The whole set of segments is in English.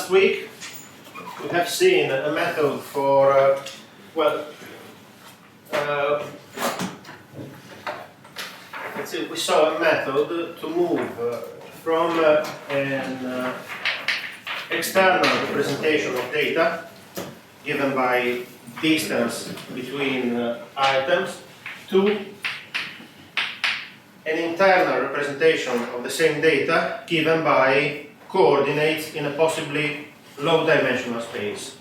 Last week we have seen a method for, let's see, we saw a method to move from an external representation of data given by distance between items to an internal representation of the same data given by coordinates in a possibly low-dimensional space.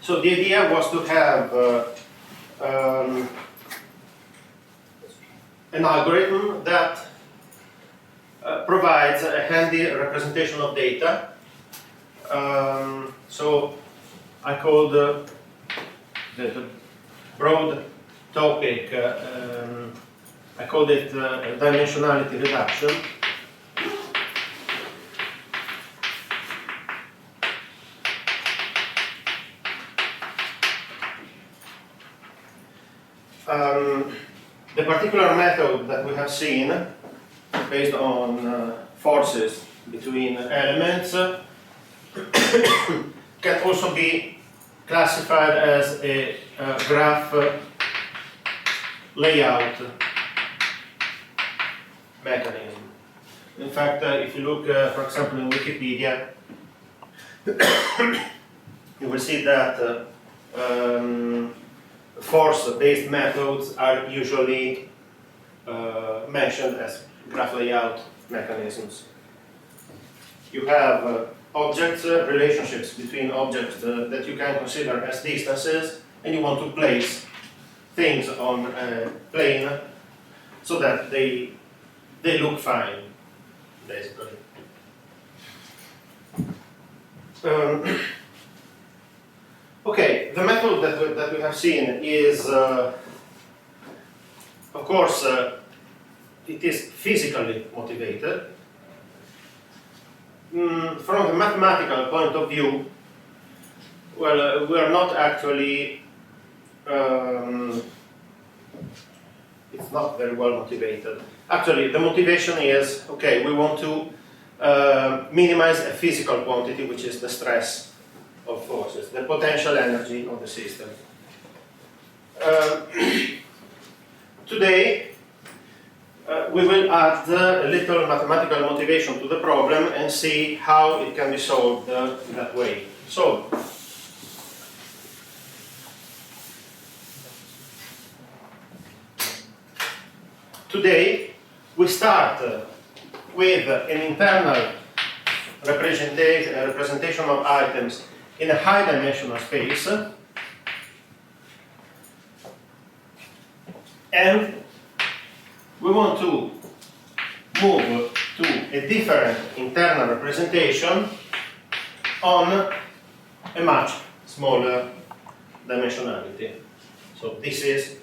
So the idea was to have an algorithm that provides a handy representation of data. So I called the broad topic, I called it dimensionality reduction. The particular method that we have seen, based on forces between elements, can also be classified as a graph layout mechanism. In fact, if you look, for example, in Wikipedia, you will see that force-based methods are usually mentioned as graph layout mechanisms. You have objects, relationships between objects that you can consider as distances, and you want to place things on a plane so that they look fine, basically. Okay, the method that we have seen is, of course, it is physically motivated. From the mathematical point of view, well, we are not actually, it's not very well motivated. Actually, the motivation is, okay, we want to minimize a physical quantity, which is the stress of forces, the potential energy of the system. Today, we will add a little mathematical motivation to the problem and see how it can be solved that way. So, today, we start with an internal representation of items in a high-dimensional space, and we want to move to a different internal representation on a much smaller dimensionality. So this is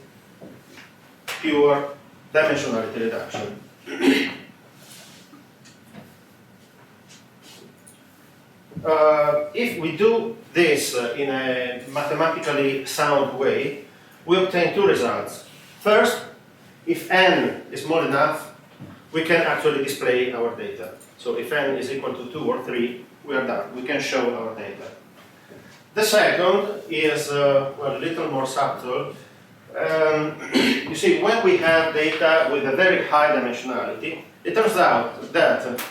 pure dimensionality reduction. If we do this in a mathematically sound way, we obtain two results. First, if n is small enough, we can actually display our data. So if n is equal to 2 or 3, we are done. We can show our data. The second is well, a little more subtle. You see, when we have data with a very high dimensionality, it turns out that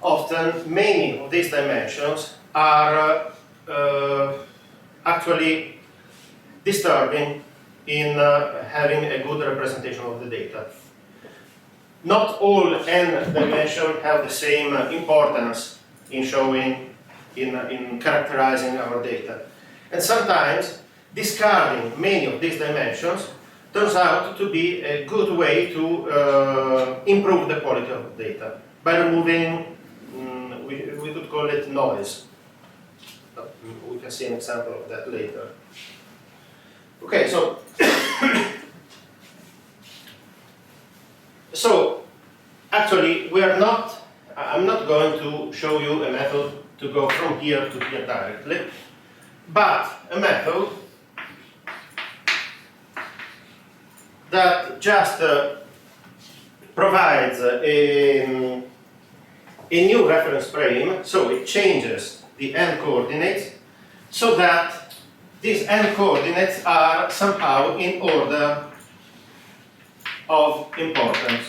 often many of these dimensions are actually disturbing in having a good representation of the data. Not all n dimensions have the same importance in showing, in characterizing our data. And sometimes discarding many of these dimensions turns out to be a good way to improve the quality of the data by removing, we could call it noise. We can see an example of that later. Okay, so so actually I'm not going to show you a method to go from here to here directly, but a method that just provides a new reference frame, so it changes the n coordinates, so that these n coordinates are somehow in order of importance.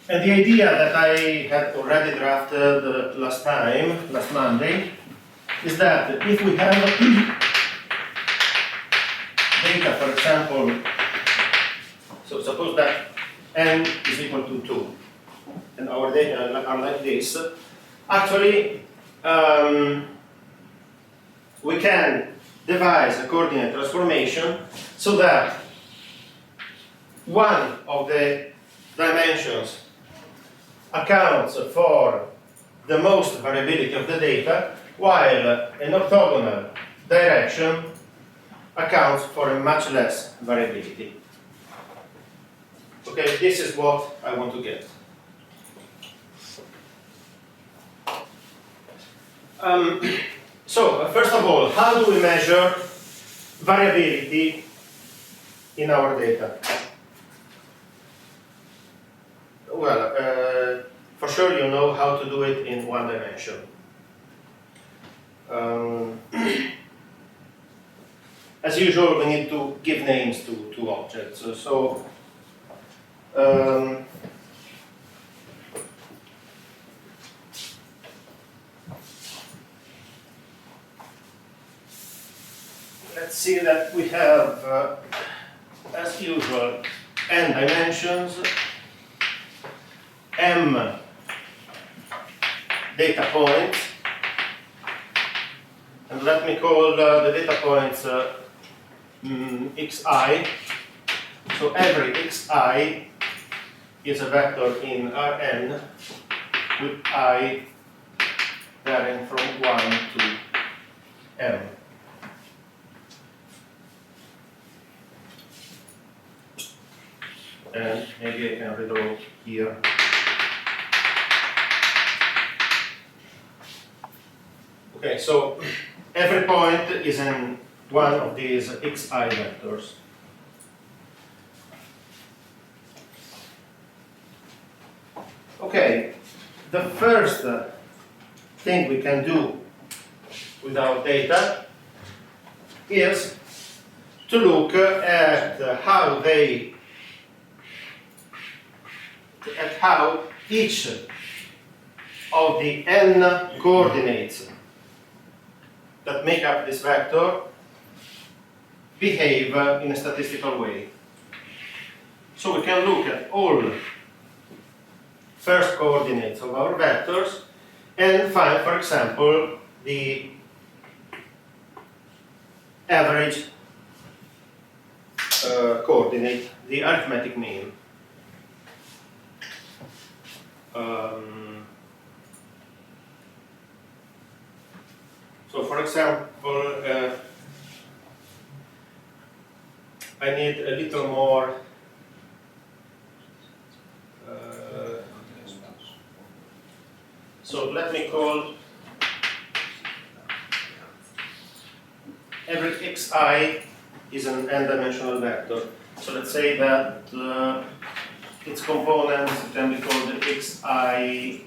And the idea that I had already drafted last Monday, is that if we have data, for example, so suppose that n is equal to 2, and our data are like this, actually we can devise a coordinate transformation so that one of the dimensions accounts for the most variability of the data, while an orthogonal direction accounts for a much less variability. Okay, this is what I want to get. So, first of all, how do we measure variability in our data? Well, for sure you know how to do it in one dimension. As usual, we need to give names to objects. So, let's see that we have, as usual, n dimensions, m data points, and let me call the data points xi. So every xi is a vector in Rn with I varying from 1 to m. And maybe I can redraw here. Okay, so every point is in one of these xi vectors. Okay, the first thing we can do with our data is to look at how each of the n coordinates that make up this vector behave in a statistical way. So we can look at all first coordinates of our vectors and find, for example, the average coordinate, the arithmetic mean. So, for example, I need a little more so let me call every xi is an n-dimensional vector. So let's say that its components can be called xi,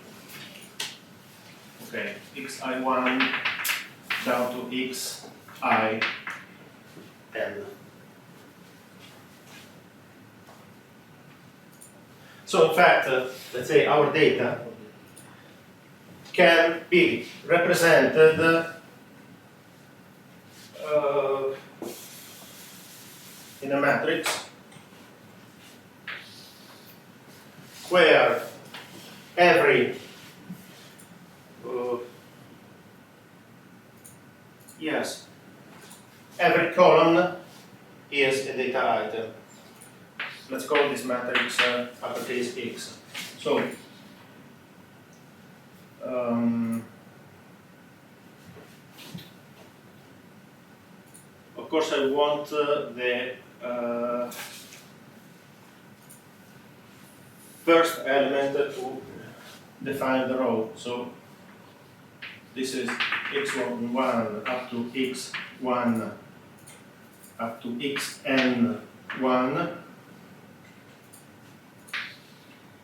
okay, xi1 down to xi n. So in fact, let's say our data can be represented in a matrix where every every column is a data item. Let's call this matrix uppercase X. So of course I want the first element to define the row. So this is x1 up to x1 up to xn1,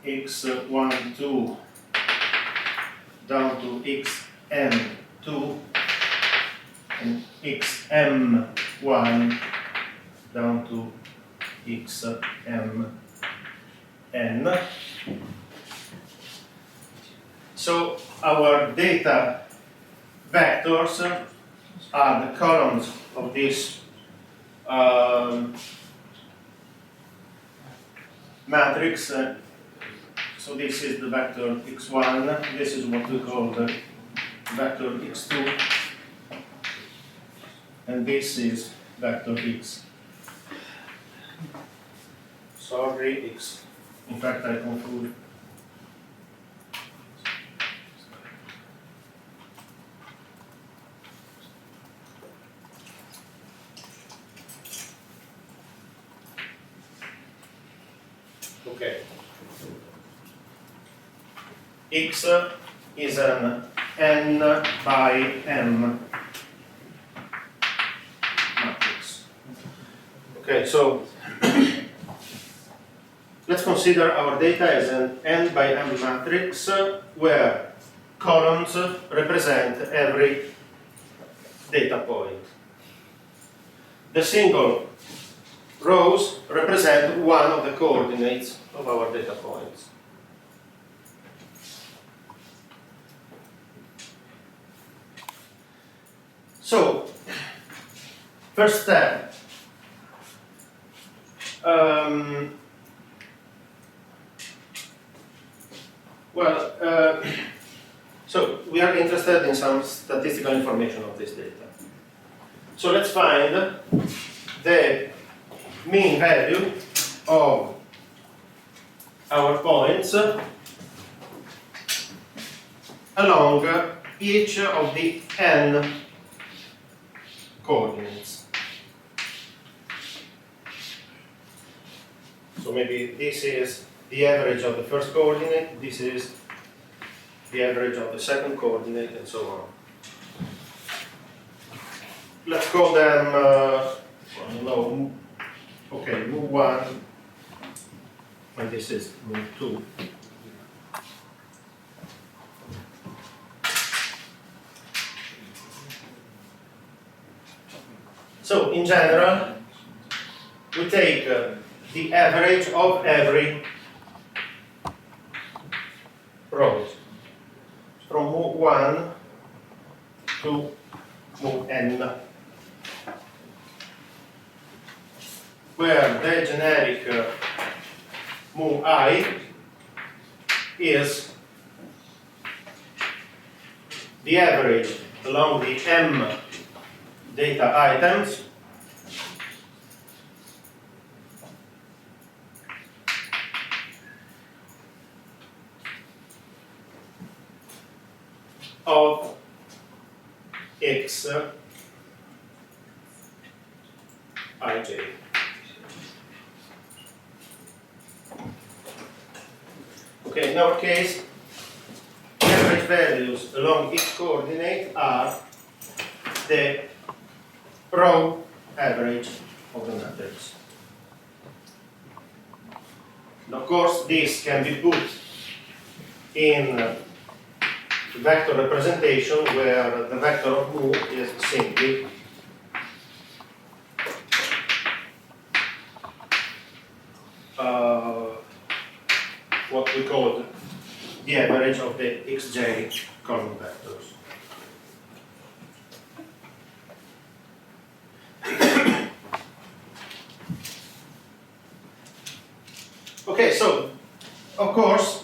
x12 down to xm2, and xm1 down to xmn. So our data vectors are the columns of this matrix. So this is the vector x1, this is what we call the vector x2, and this is vector x. Sorry, x. In fact, I confused. Okay. X is an n by m matrix. Okay, so let's consider our data as an n by m matrix where columns represent every data point. The single rows represent one of the coordinates of our data points. So, first step. So we are interested in some statistical information of this data. So let's find the mean value of our points along each of the n coordinates. So maybe this is the average of the first coordinate, this is the average of the second coordinate, and so on. Let's call them, okay, move 1, and this is move 2. So, in general, we take the average of every row, from move 1 to move n, where the generic move I is the average along the m data items of x ij. Okay, in our case, the average values along each coordinate are the row average of the matrix. And of course, this can be put in vector representation where the vector of mu is simply what we call the average of the xj column vectors. Okay, so of course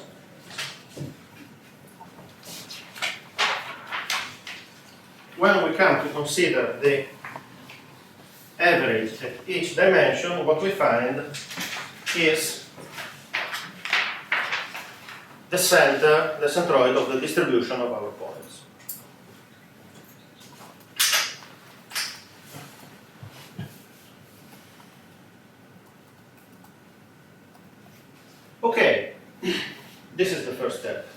when we come to consider the average at each dimension, what we find is the center, the centroid of the distribution of our points. Okay, this is the first step.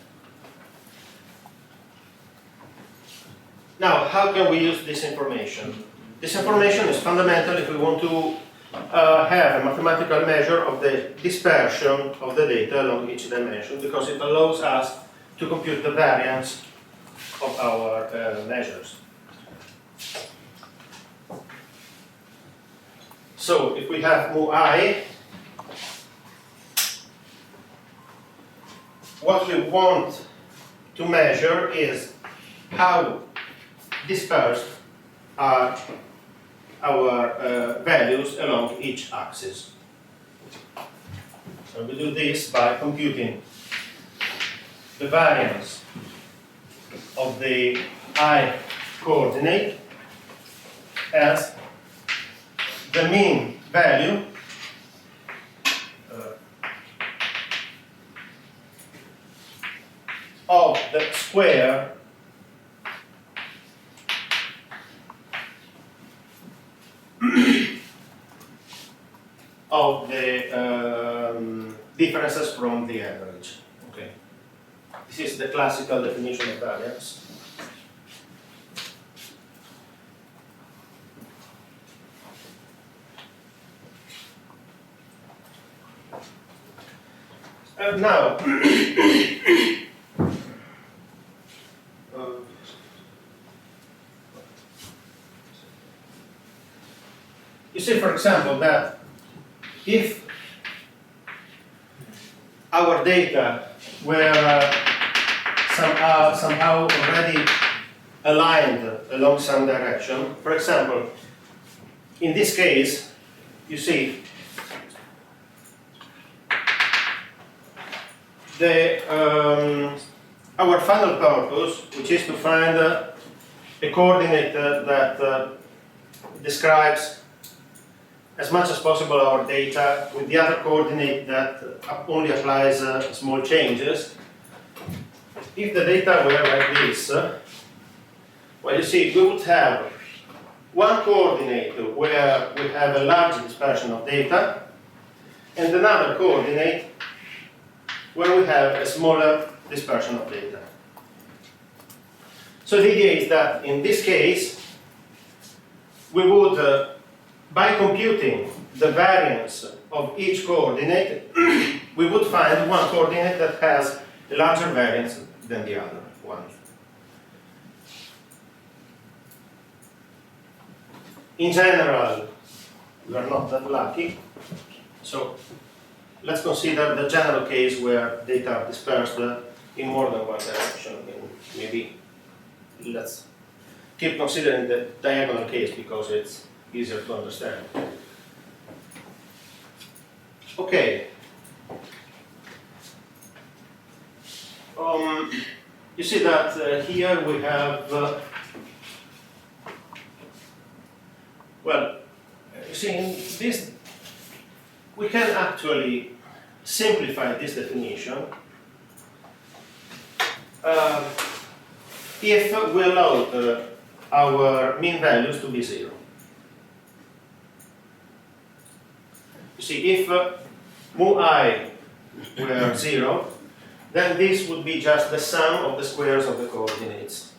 Now, how can we use this information? This information is fundamental if we want to have a mathematical measure of the dispersion of the data along each dimension, because it allows us to compute the variance of our measures. So if we have mu I, what we want to measure is how dispersed are our values along each axis. So we do this by computing the variance of the I coordinate as the mean value of the square of the differences from the average. Okay. This is the classical definition of variance. Now, you see, for example, that if our data were somehow already aligned along some direction, for example, in this case, you see, our final purpose, which is to find a coordinate that describes as much as possible our data with the other coordinate that only applies small changes. If the data were like this, well, you see, we would have one coordinate where we have a large dispersion of data, and another coordinate where we have a smaller dispersion of data. So the idea is that in this case, we would, by computing the variance of each coordinate, we would find one coordinate that has a larger variance than the other one. In general, we are not that lucky, so let's consider the general case where data are dispersed in more than one direction. Maybe let's keep considering the diagonal case because it's easier to understand. Okay. You see that here we have, well, you see in this, we can actually simplify this definition if we allow our mean values to be 0. You see, if mu I were 0, then this would be just the sum of the squares of the coordinates,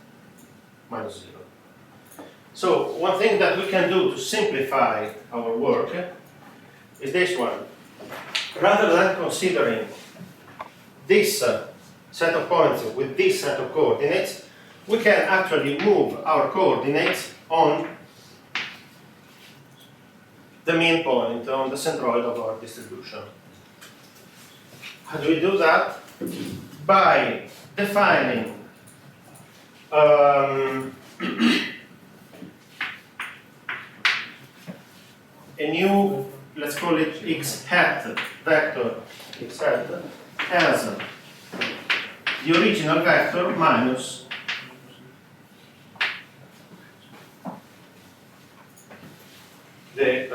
minus 0. So one thing that we can do to simplify our work is this one. Rather than considering this set of points with this set of coordinates, we can actually move our coordinates on the mean point, on the centroid of our distribution. How do we do that? By defining a new, let's call it x hat vector, x hat, as the original vector minus the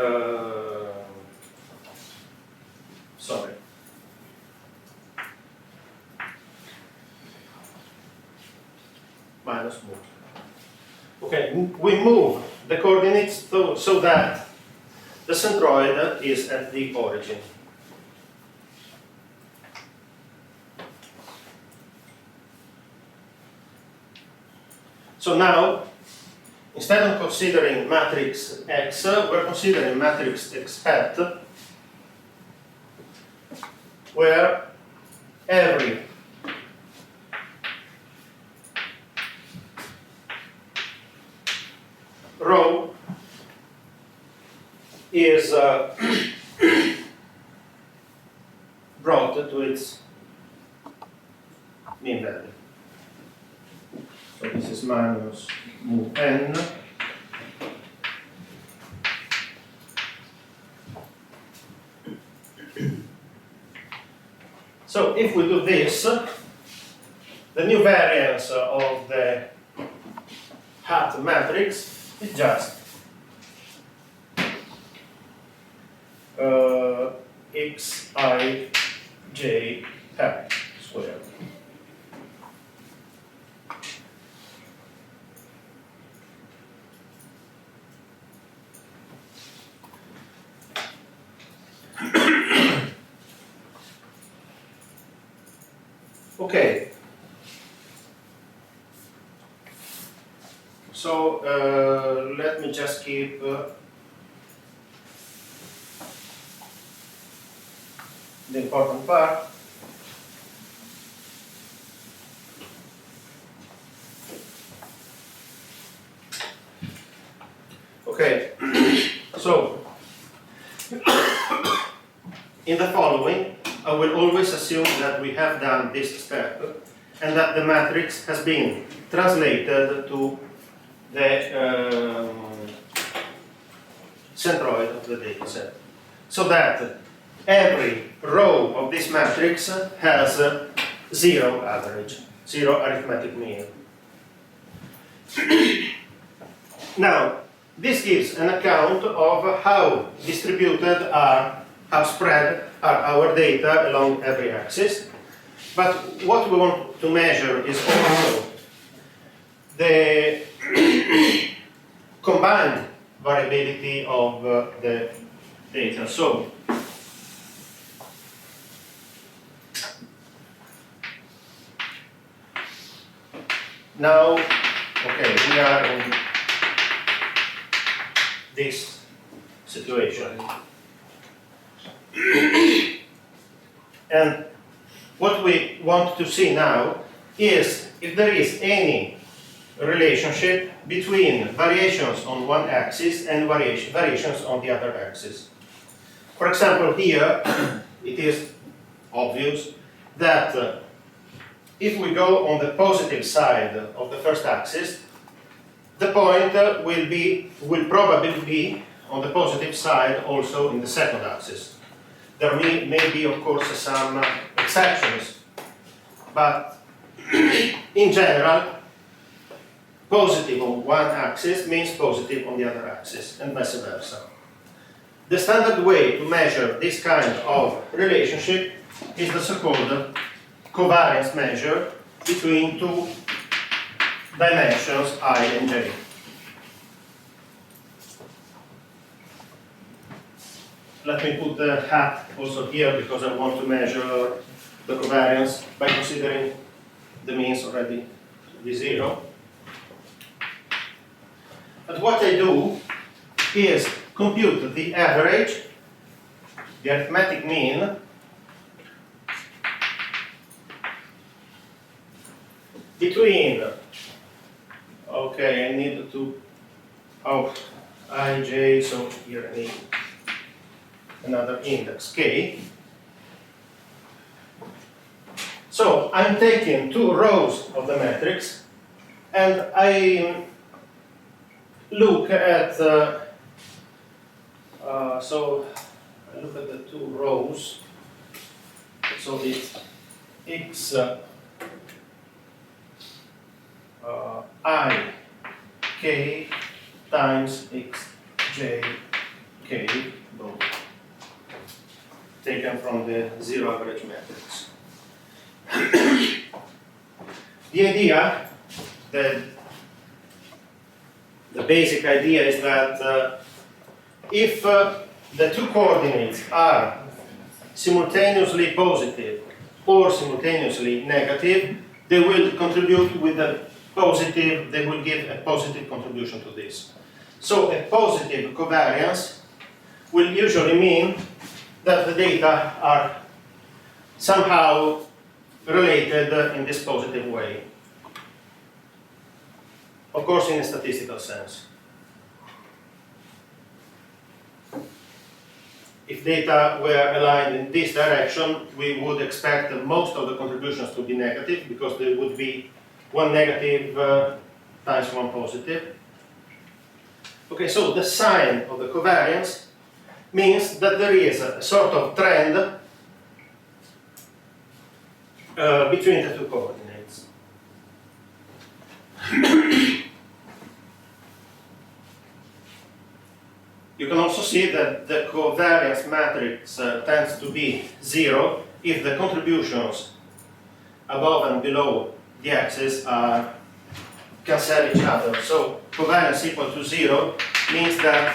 minus mu. Okay, we move the coordinates so that the centroid is at the origin. So now instead of considering matrix X, we're considering matrix X hat, where every row is brought to its mean value. So this is minus mu n. So if we do this, the new variance of the hat matrix is just xij hat squared. Okay. So let me just keep the important part. Okay, so in the following, I will always assume that we have done this step and that the matrix has been translated to the centroid of the data set, so that every row of this matrix has zero average, zero arithmetic mean. Now, this gives an account of how distributed are, how spread are our data along every axis. But what we want to measure is also the combined variability of the data. So, now, okay, we are in this situation. And what we want to see now is if there is any relationship between variations on one axis and variations on the other axis. For example, here it is obvious that if we go on the positive side of the first axis, the point will probably be on the positive side also in the second axis. There may be, of course, some exceptions, but in general, positive on one axis means positive on the other axis, and vice versa. The standard way to measure this kind of relationship is the so-called covariance measure between two dimensions I and j. Let me put the hat also here because I want to measure the covariance by considering the means already to be zero. But what I do is compute the average, the arithmetic mean, between, okay, I need to, ij, so here I need another index, k. So I'm taking two rows of the matrix and I look at, so I look at the two rows, so it's x I k times x j k, both taken from the zero average matrix. The idea, the basic idea is that if the two coordinates are simultaneously positive or simultaneously negative, they will contribute with the positive, they will give a positive contribution to this. So a positive covariance will usually mean that the data are somehow related in this positive way. Of course, in a statistical sense. If data were aligned in this direction, we would expect most of the contributions to be negative, because there would be one negative times one positive. Okay, so the sign of the covariance means that there is a sort of trend between the two coordinates. You can also see that the covariance matrix tends to be 0 if the contributions above and below the axis cancel each other. So covariance equal to 0 means that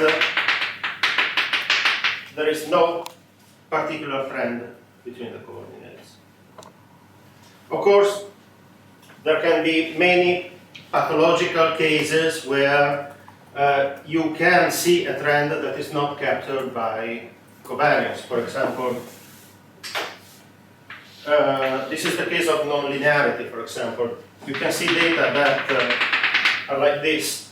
there is no particular trend between the coordinates. Of course, there can be many pathological cases where you can see a trend that is not captured by covariance. For example, this is the case of nonlinearity, for example. You can see data that are like this.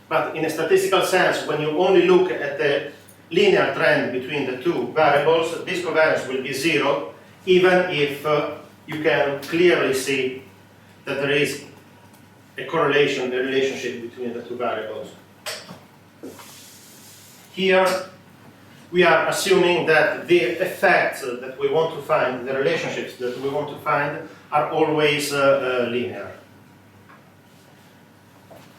But in a statistical sense, when you only look at the linear trend between the two variables, this covariance will be 0, even if you can clearly see that there is a correlation, a relationship between the two variables. Here, we are assuming that the effects that we want to find, the relationships that we want to find, are always linear.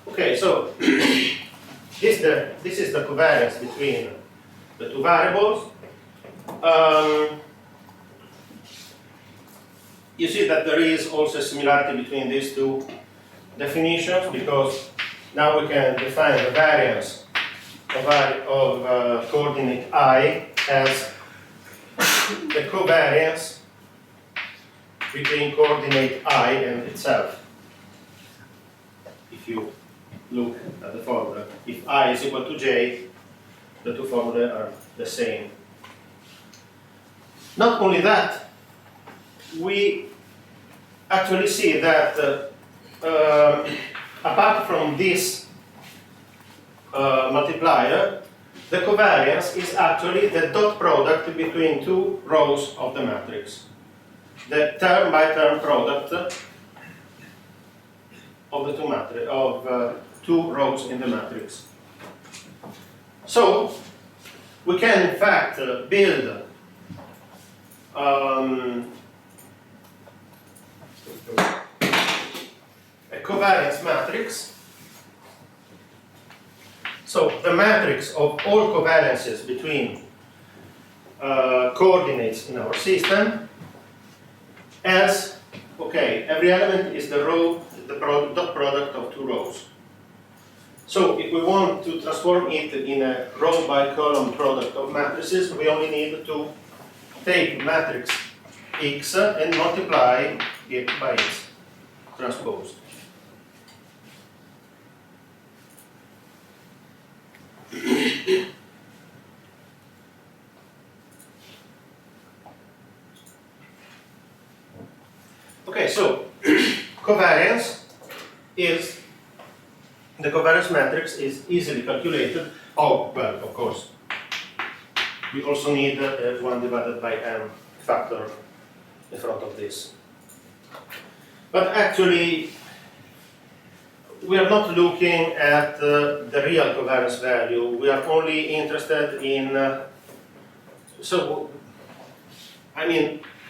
Okay, so this is the covariance between the two variables. You see that there is also a similarity between these two definitions, because now we can define the variance of coordinate I as the covariance between coordinate I and itself. If you look at the formula, if I is equal to j, the two formulas are the same. Not only that, we actually see that apart from this multiplier, the covariance is actually the dot product between two rows of the matrix. The term by term product of the two rows in the matrix. So we can in fact build a covariance matrix. So the matrix of all covariances between coordinates in our system as, okay, every element is the row, dot product of two rows. So if we want to transform it in a row by column product of matrices, we only need to take matrix X and multiply it by its transpose. Okay, so covariance is, the covariance matrix is easily calculated. Oh, well, of course, we also need 1 divided by n factor in front of this. But actually, we are not looking at the real covariance value. We are only interested in,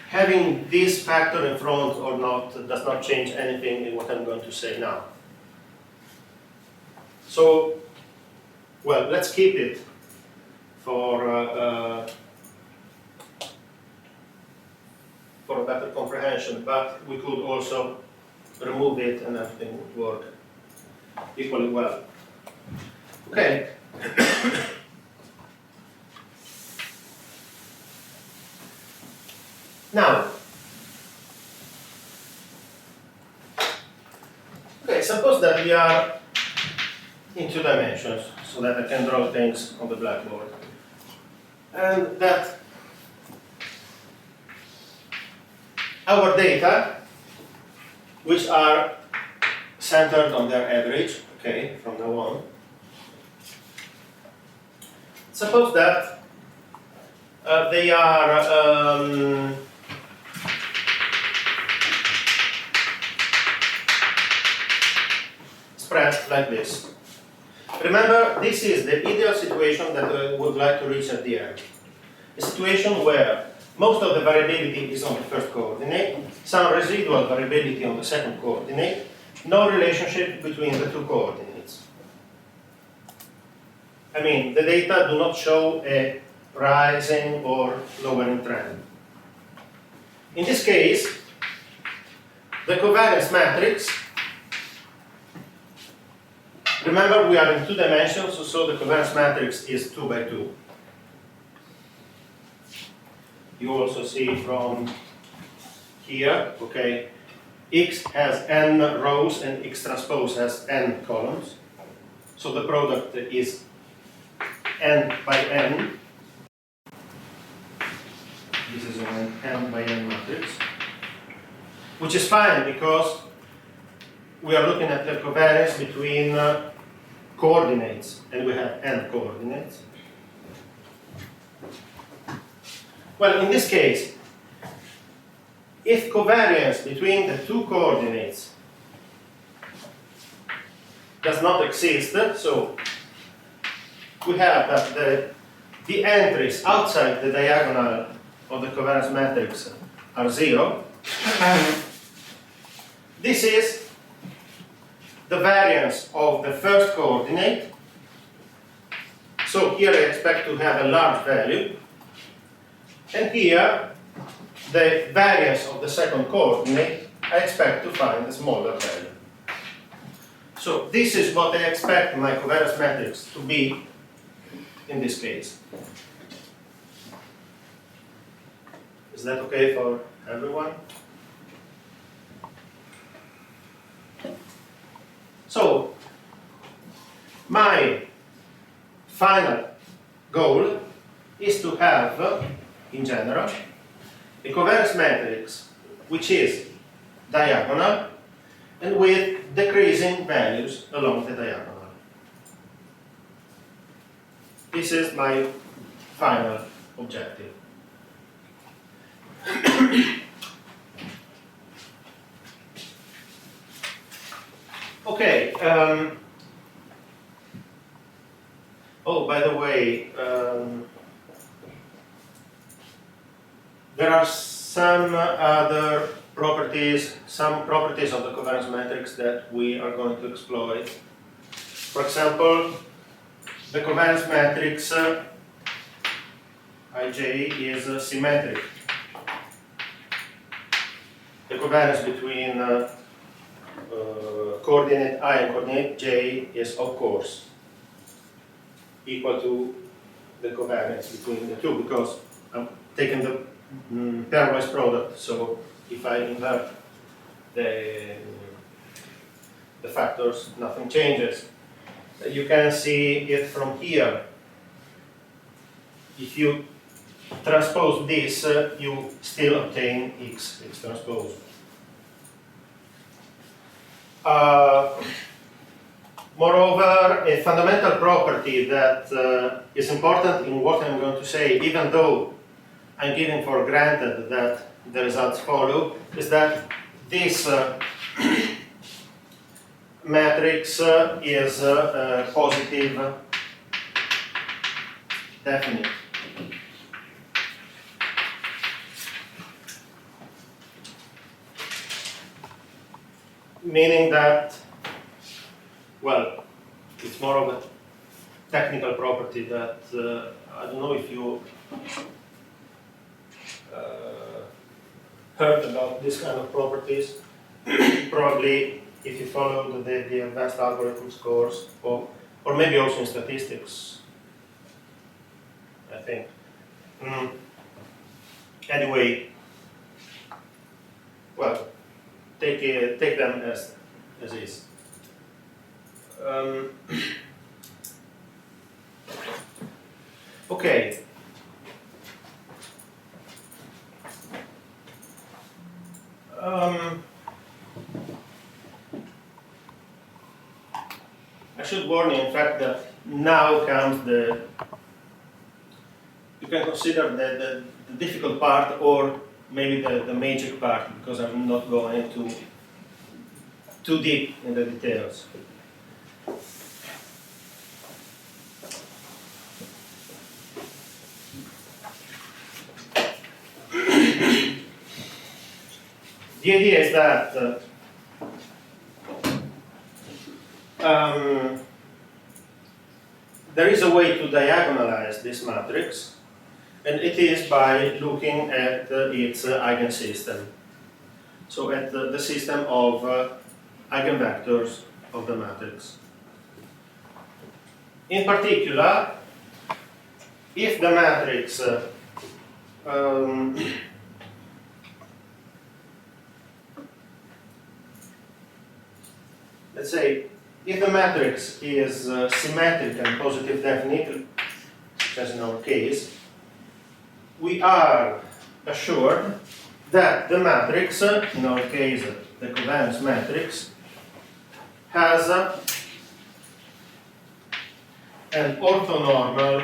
having this factor in front or not does not change anything in what I'm going to say now. So, well, let's keep it for a better comprehension, but we could also remove it and everything would work equally well. Okay. Now, they are in 2 dimensions, so that I can draw things on the blackboard. And that our data, which are centered on their average, okay, from now on. Suppose that they are spread like this. Remember, this is the ideal situation that I would like to reach at the end. A situation where most of the variability is on the first coordinate, some residual variability on the second coordinate, no relationship between the 2 coordinates. I mean, the data do not show a rising or lowering trend. In this case, the covariance matrix, remember we are in 2 dimensions, so the covariance matrix is 2 by 2. You also see from here, okay, X has n rows and X transpose has n columns. So the product is n by n. This is an n by n matrix, which is fine because we are looking at the covariance between coordinates, and we have n coordinates. Well, in this case, if covariance between the 2 coordinates does not exist, so we have that the entries outside the diagonal of the covariance matrix are 0. This is the variance of the first coordinate. So here I expect to have a large value. And here, the variance of the second coordinate, I expect to find a smaller value. So this is what I expect my covariance matrix to be in this case. Is that okay for everyone? So, my final goal is to have, in general, a covariance matrix which is diagonal and with decreasing values along the diagonal. This is my final objective. Okay. Oh, by the way, there are some other properties, some properties of the covariance matrix that we are going to exploit. For example, the covariance matrix Ij is symmetric. The covariance between coordinate I and coordinate j is, of course, equal to the covariance between the 2, because I'm taking the pairwise product, so if I invert the factors, nothing changes. You can see it from here. If you transpose this, you still obtain x transpose. Moreover, a fundamental property that is important in what I'm going to say, even though I'm giving for granted that the results follow, is that this matrix is positive definite. Meaning that, well, it's more of a technical property that I don't know if you heard about this kind of properties. Probably if you followed the advanced algorithms course, or maybe also in statistics, I think. Anyway, well, take them as is. Um, okay. I should warn you, in fact, that now comes you can consider the difficult part, or maybe the magic part, because I'm not going into too deep in the details. The idea is that there is a way to diagonalize this matrix, and it is by looking at its eigensystem. So at the system of eigenvectors of the matrix. In particular, if the matrix let's say, if the matrix is symmetric and positive definite, such as in our case, we are assured that the matrix, in our case the covariance matrix, has an orthonormal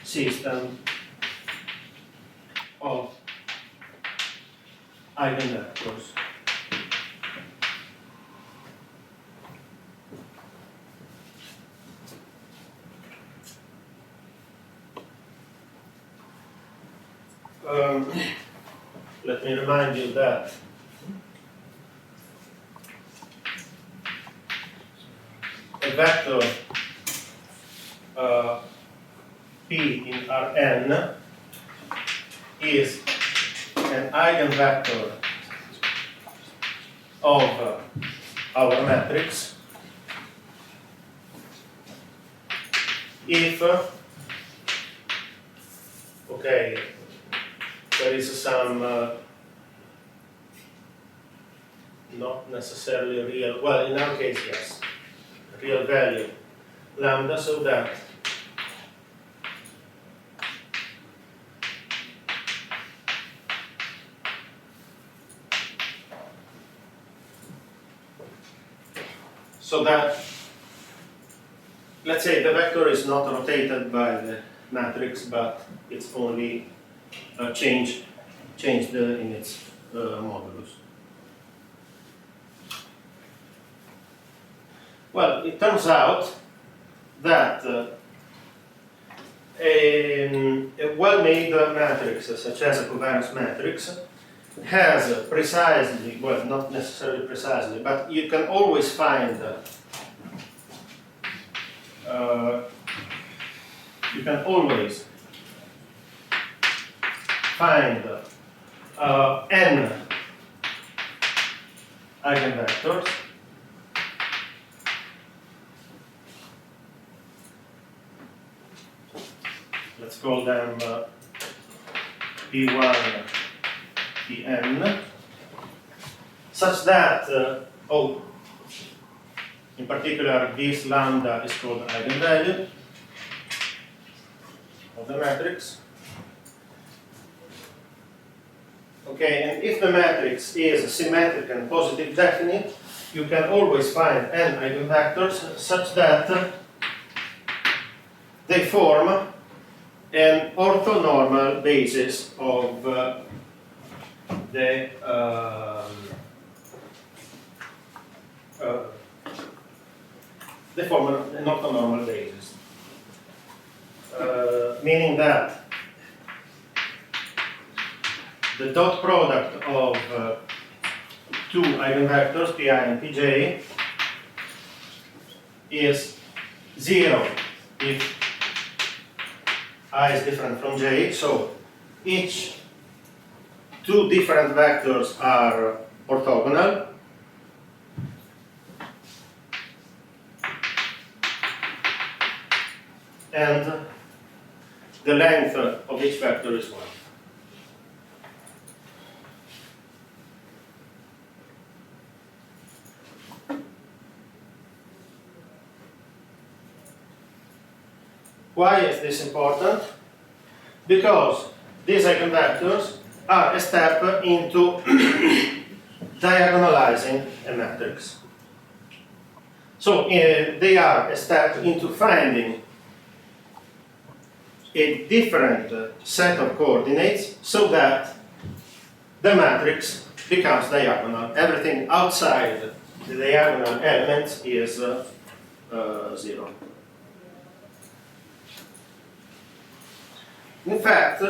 system of eigenvectors. Let me remind you that a vector P in Rn is an eigenvector of our matrix if, okay, there is some not necessarily real, well, in our case, yes, real value lambda, so that let's say the vector is not rotated by the matrix, but it's only changed in its modulus. Well, it turns out that a well-made matrix, such as a covariance matrix, has precisely, well, not necessarily precisely, but you can always find n eigenvectors let's call them P1, Pn, such that, in particular, this lambda is called eigenvalue of the matrix. Okay, and if the matrix is symmetric and positive definite, you can always find n eigenvectors such that they form an orthonormal basis of they form an orthonormal basis, meaning that the dot product of two eigenvectors, pi and pj, is 0 if I is different from j, so each two different vectors are orthogonal, and the length of each vector is 1. Why is this important? Because these eigenvectors are a step into diagonalizing a matrix. So they are a step into finding a different set of coordinates so that the matrix becomes diagonal. Everything outside the diagonal element is 0. In fact,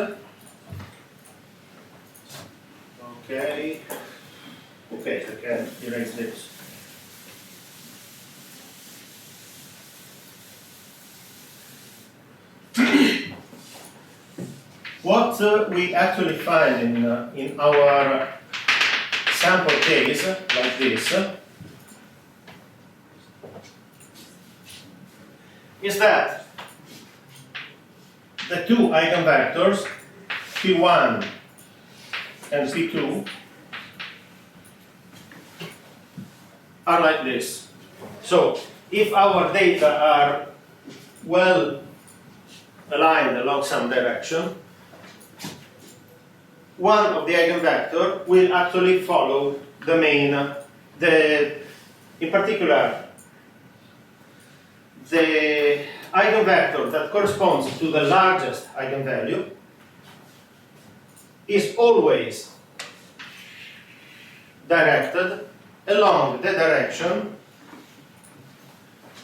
okay, I can erase this. What we actually find in our sample case, like this, is that the two eigenvectors, P1 and P2, are like this. So, if our data are well aligned along some direction, one of the eigenvector will actually follow the main, in particular, the eigenvector that corresponds to the largest eigenvalue is always directed along the direction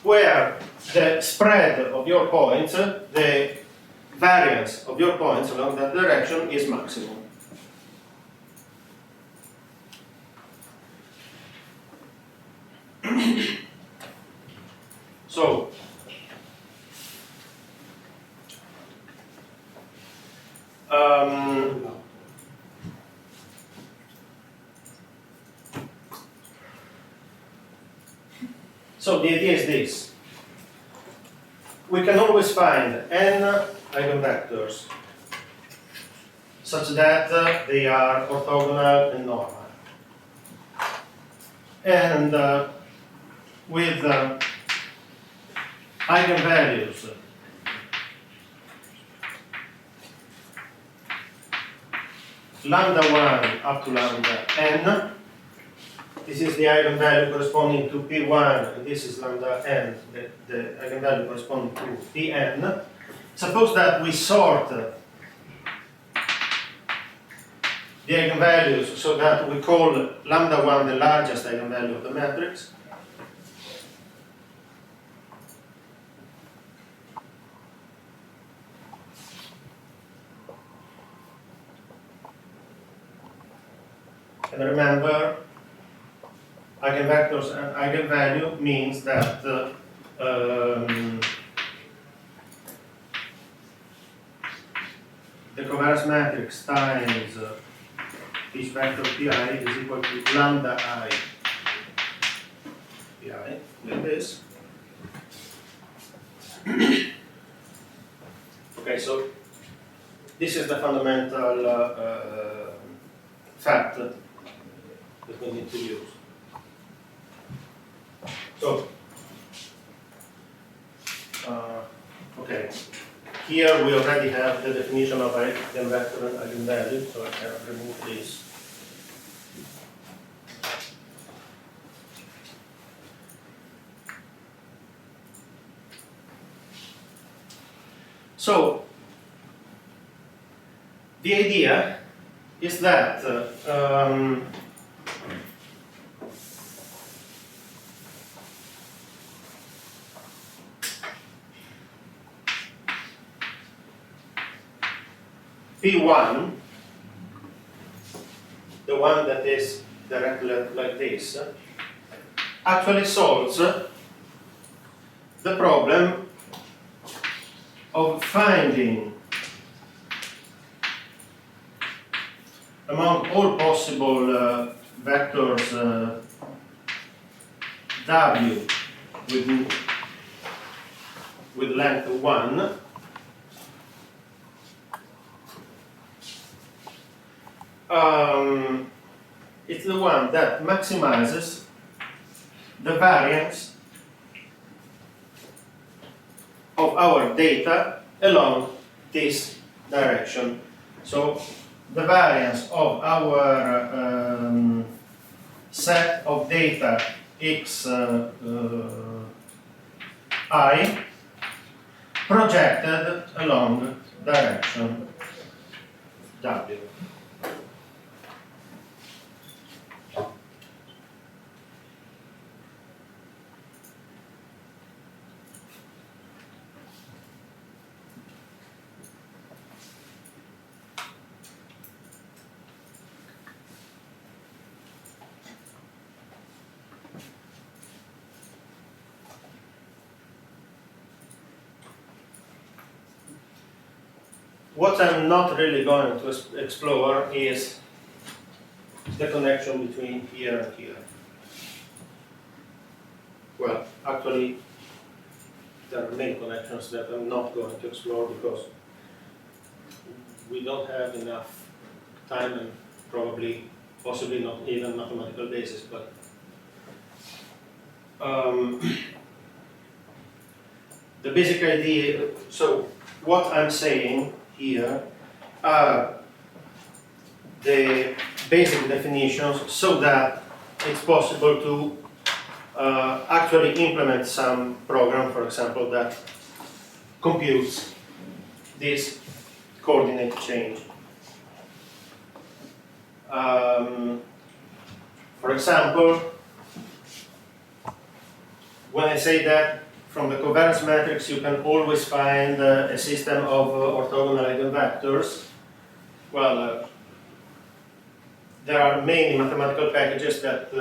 where the spread of your points, the variance of your points along that direction is maximum. So, so the idea is this. We can always find n eigenvectors such that they are orthogonal and normal. And with eigenvalues lambda 1 up to lambda n. This is the eigenvalue corresponding to P1, and this is lambda n, the eigenvalue corresponding to Pn. Suppose that we sort the eigenvalues so that we call lambda 1 the largest eigenvalue of the matrix. And remember, eigenvectors and eigenvalue means that the covariance matrix times each vector pi is equal to lambda I pi, like this. Okay, so this is the fundamental fact that we need to use. So, okay, here we already have the definition of eigenvector and eigenvalue, so I can remove this. So, the idea is that P1, the one that is directly like this, actually solves the problem of finding among all possible vectors W with length 1, it's the one that maximizes the variance of our data along this direction. So the variance of our set of data x I projected along direction w. What I'm not really going to explore is the connection between here and here. Well, actually, there are many connections that I'm not going to explore because we don't have enough time and possibly not even mathematical basis, but the basic idea, so what I'm saying here are the basic definitions so that it's possible to actually implement some program, for example, that computes this coordinate change. For example, when I say that from the covariance matrix you can always find a system of orthogonal eigenvectors, well, there are many mathematical packages that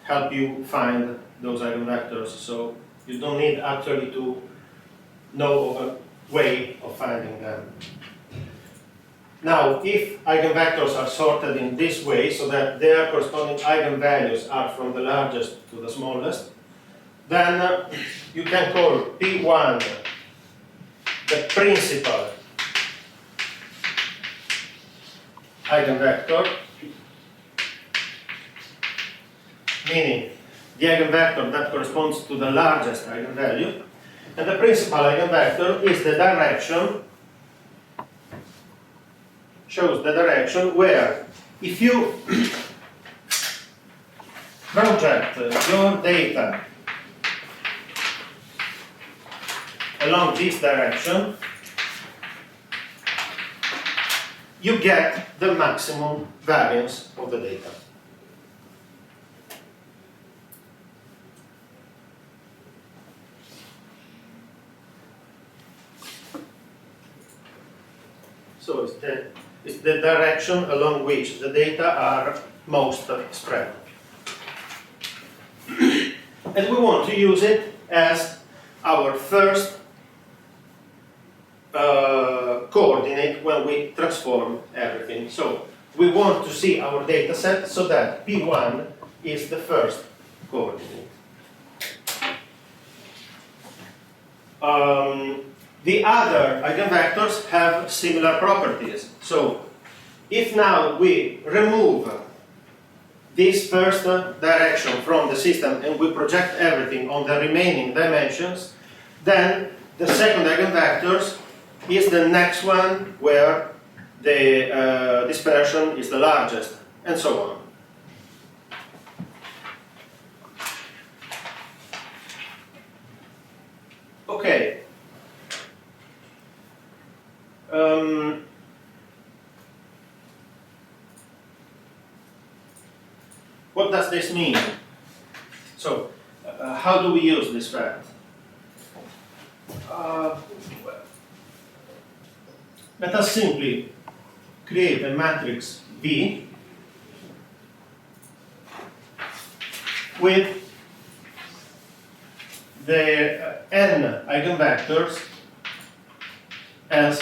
help you find those eigenvectors, so you don't need actually to know of a way of finding them. Now, if eigenvectors are sorted in this way, so that their corresponding eigenvalues are from the largest to the smallest, then you can call P1 the principal eigenvector, meaning the eigenvector that corresponds to the largest eigenvalue, and the principal eigenvector is the direction, shows the direction where if you project your data along this direction, you get the maximum variance of the data. So it's the direction along which the data are most spread. And we want to use it as our first coordinate when we transform everything. So we want to see our data set so that P1 is the first coordinate. The other eigenvectors have similar properties. So if now we remove this first direction from the system and we project everything on the remaining dimensions, then the second eigenvectors is the next one where the dispersion is the largest, and so on. Okay. What does this mean? So, how do we use this fact? Let us simply create a matrix V with the n eigenvectors as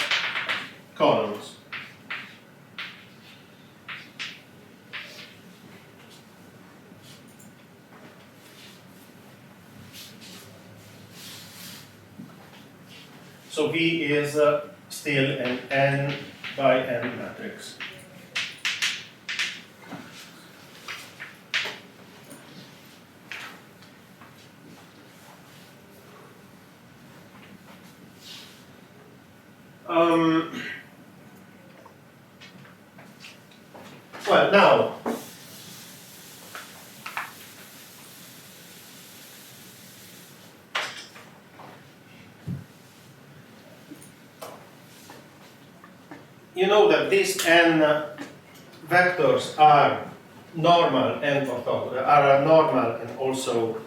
columns. So V is still an n by n matrix. Well, now, you know that these n vectors are normal and orthogonal, are normal and also,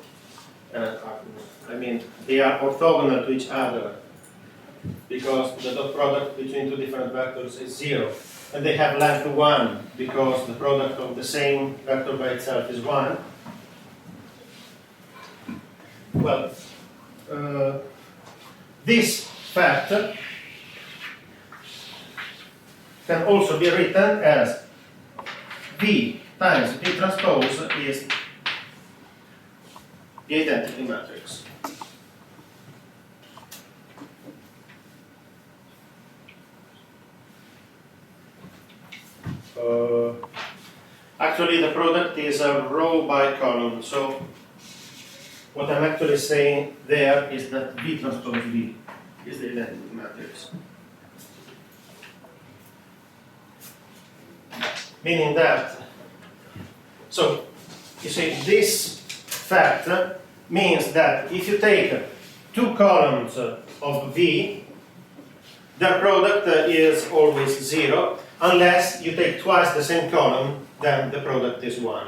I mean, they are orthogonal to each other because the dot product between two different vectors is 0. And they have length 1 because the product of the same vector by itself is 1. Well, this fact can also be written as V times V transpose is the identity matrix. Actually, the product is a row by column, so what I'm actually saying there is that V transpose V is the identity matrix. Meaning that, so you see, this fact means that if you take two columns of V, their product is always 0, unless you take twice the same column, then the product is 1.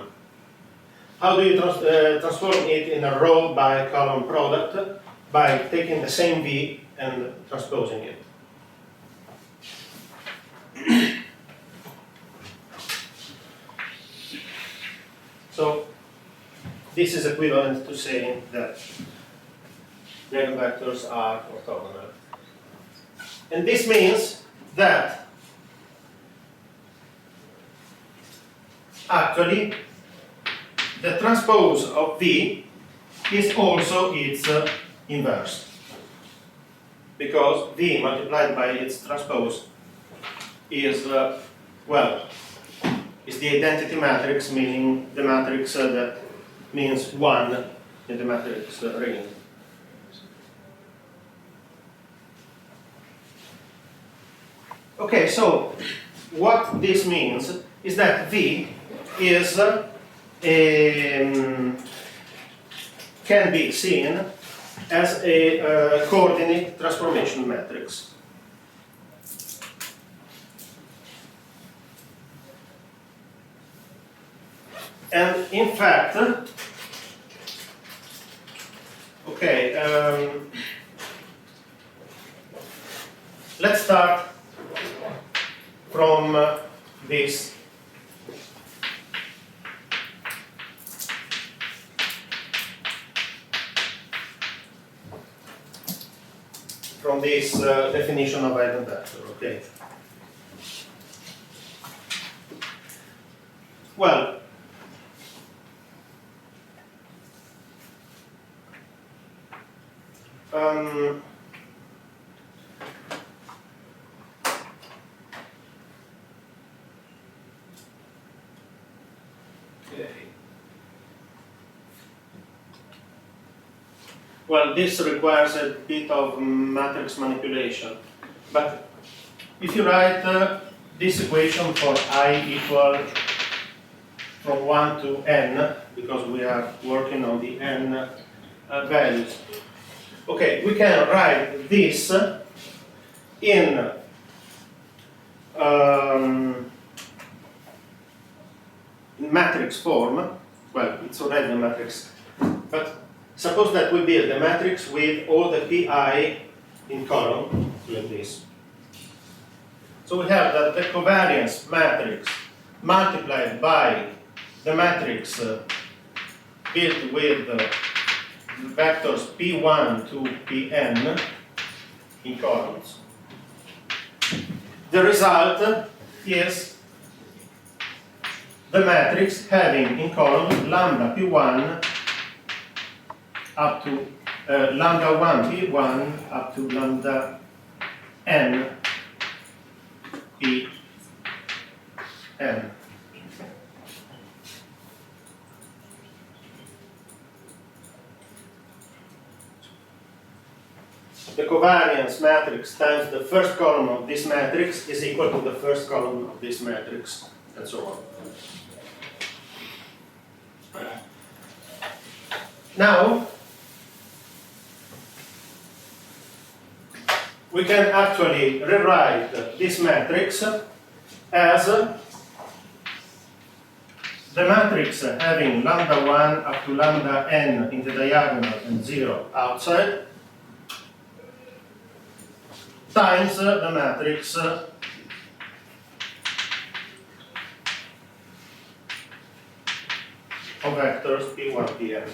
How do you transform it in a row by column product? By taking the same V and transposing it. So this is equivalent to saying that the eigenvectors are orthogonal. And this means that actually the transpose of V is also its inverse. Because V multiplied by its transpose is, well, is the identity matrix, meaning the matrix that means 1 in the matrix ring. Okay, so what this means is that V is can be seen as a coordinate transformation matrix. And in fact, okay, let's start from this. From this definition of eigenvector, okay. Well, okay. Well, this requires a bit of matrix manipulation, but if you write this equation for I equal from 1 to n, because we are working on the n values, okay, we can write this in matrix form. Well, it's already a matrix, but suppose that we build a matrix with all the pi in column, like this. So we have that the covariance matrix multiplied by the matrix built with vectors p1 to pn in columns. The result is the matrix having in column lambda p1 up to lambda 1 p1 up to lambda n p n. the covariance matrix times the first column of this matrix is equal to the first column of this matrix, and so on. Now, we can actually rewrite this matrix as the matrix having lambda 1 up to lambda n in the diagonal and 0 outside, times the matrix of vectors P1, Pn.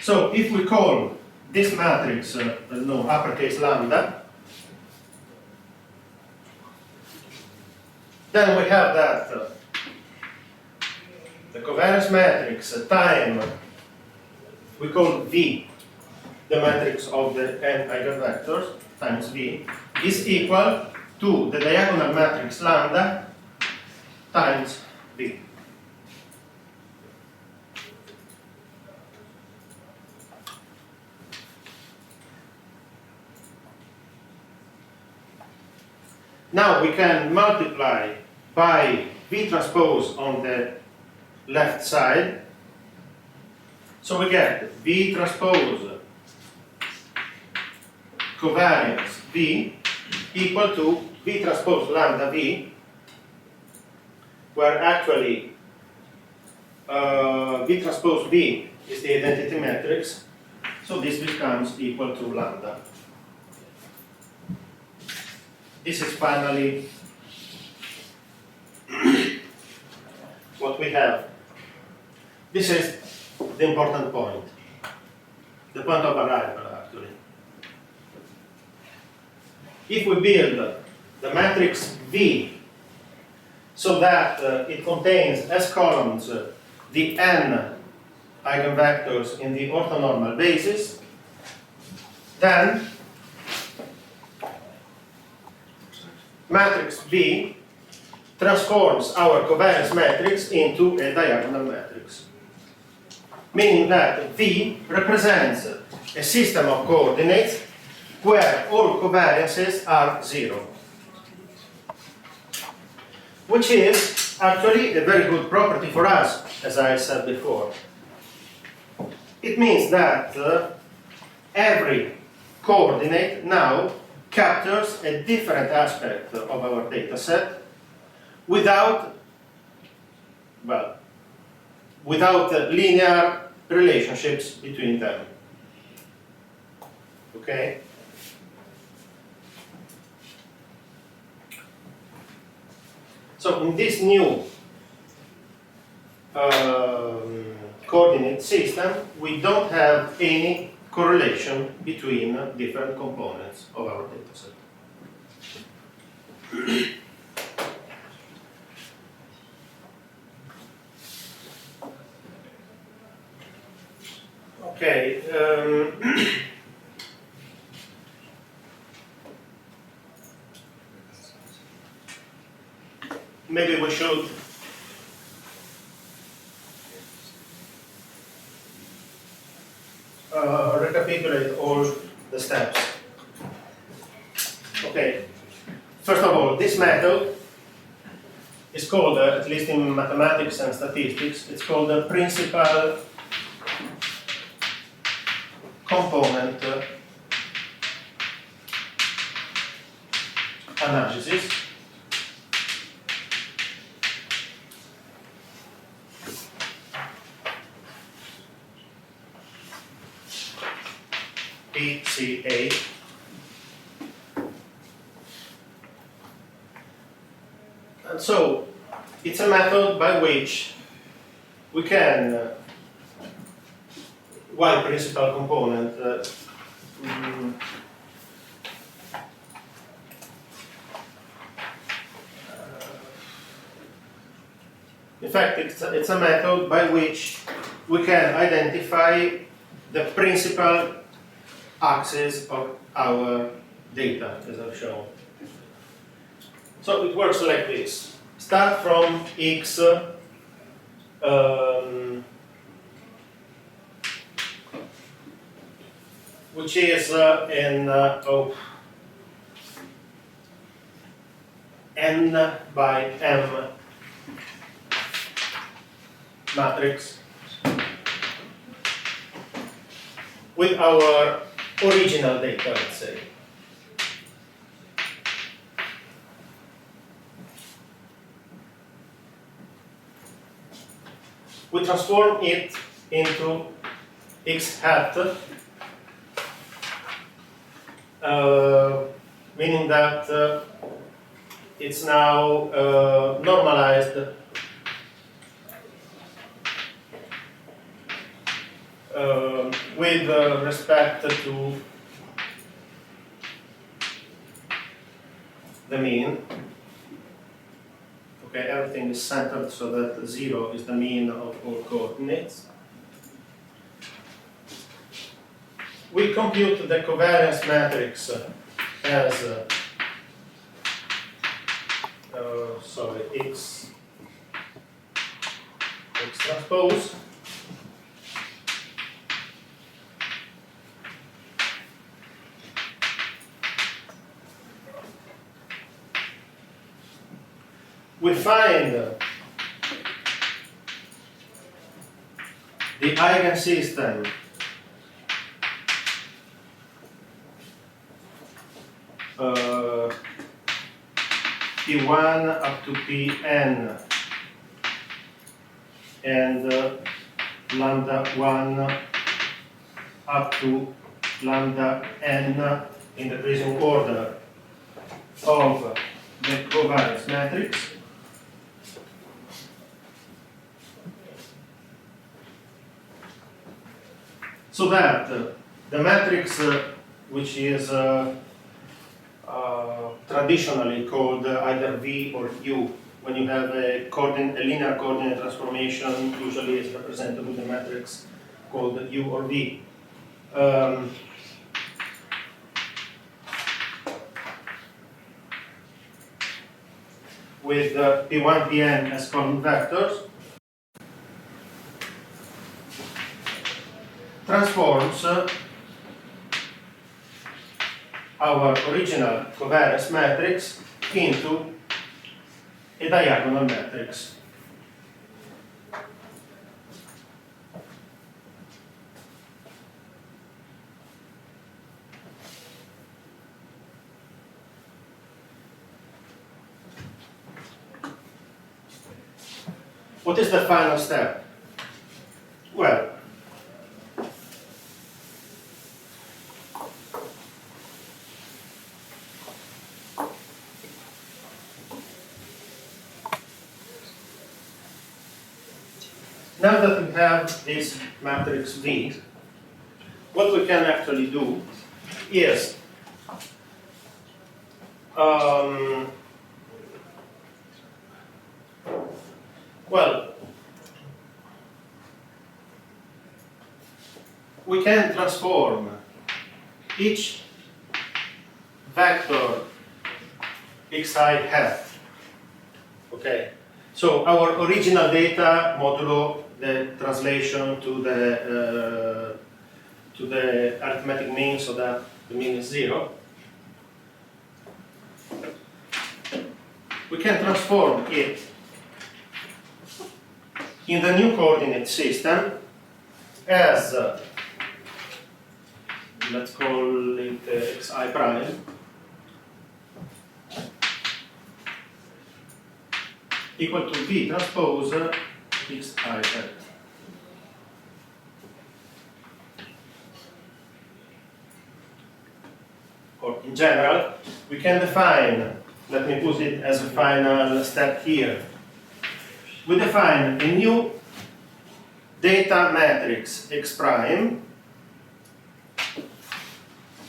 So if we call this matrix no, uppercase lambda, then we have that the covariance matrix time, we call V the matrix of the n eigenvectors times V, is equal to the diagonal matrix lambda times V. Now we can multiply by V transpose on the left side. So we get V transpose covariance V equal to V transpose lambda V, where actually V transpose V is the identity matrix, so this becomes equal to lambda. This is finally what we have. This is the important point, the point of arrival actually. If we build the matrix V so that it contains as columns the n eigenvectors in the orthonormal basis, then matrix V transforms our covariance matrix into a diagonal matrix, meaning that V represents a system of coordinates where all covariances are 0, which is actually a very good property for us, as I said before. It means that every coordinate now captures a different aspect of our data set without linear relationships between them. Okay? So in this new coordinate system, we don't have any correlation between different components of our data set. Okay. Maybe we should recapitulate all the steps. Okay. First of all, this method is called, at least in mathematics and statistics, it's called the principal component analysis. PCA. And so it's a method by which we can why principal component in fact it's a method by which we can identify the principal axis of our data, as I've shown. So it works like this. Start from x which is n by m matrix with our original data, let's say. We transform it into x hat, meaning that it's now normalized with respect to the mean. Okay, everything is centered so that 0 is the mean of all coordinates. We compute the covariance matrix as X transpose we find the eigensystem P1 up to Pn and lambda 1 up to lambda n in decreasing order of the covariance matrix. So that the matrix which is traditionally called either V or U, when you have a linear coordinate transformation, usually is represented with a matrix called U or V. With P1, Pn as column vectors, transforms our original covariance matrix into a diagonal matrix. What is the final step? Well, now that we have this matrix V, what we can actually do is well, we can transform each vector xi hat. Okay, so our original data modulo the translation to the arithmetic mean, so that the mean is 0. We can transform it in the new coordinate system as let's call it xi prime equal to V transpose xi hat. Or in general, we can define, let me put it as a final step here. We define a new data matrix X prime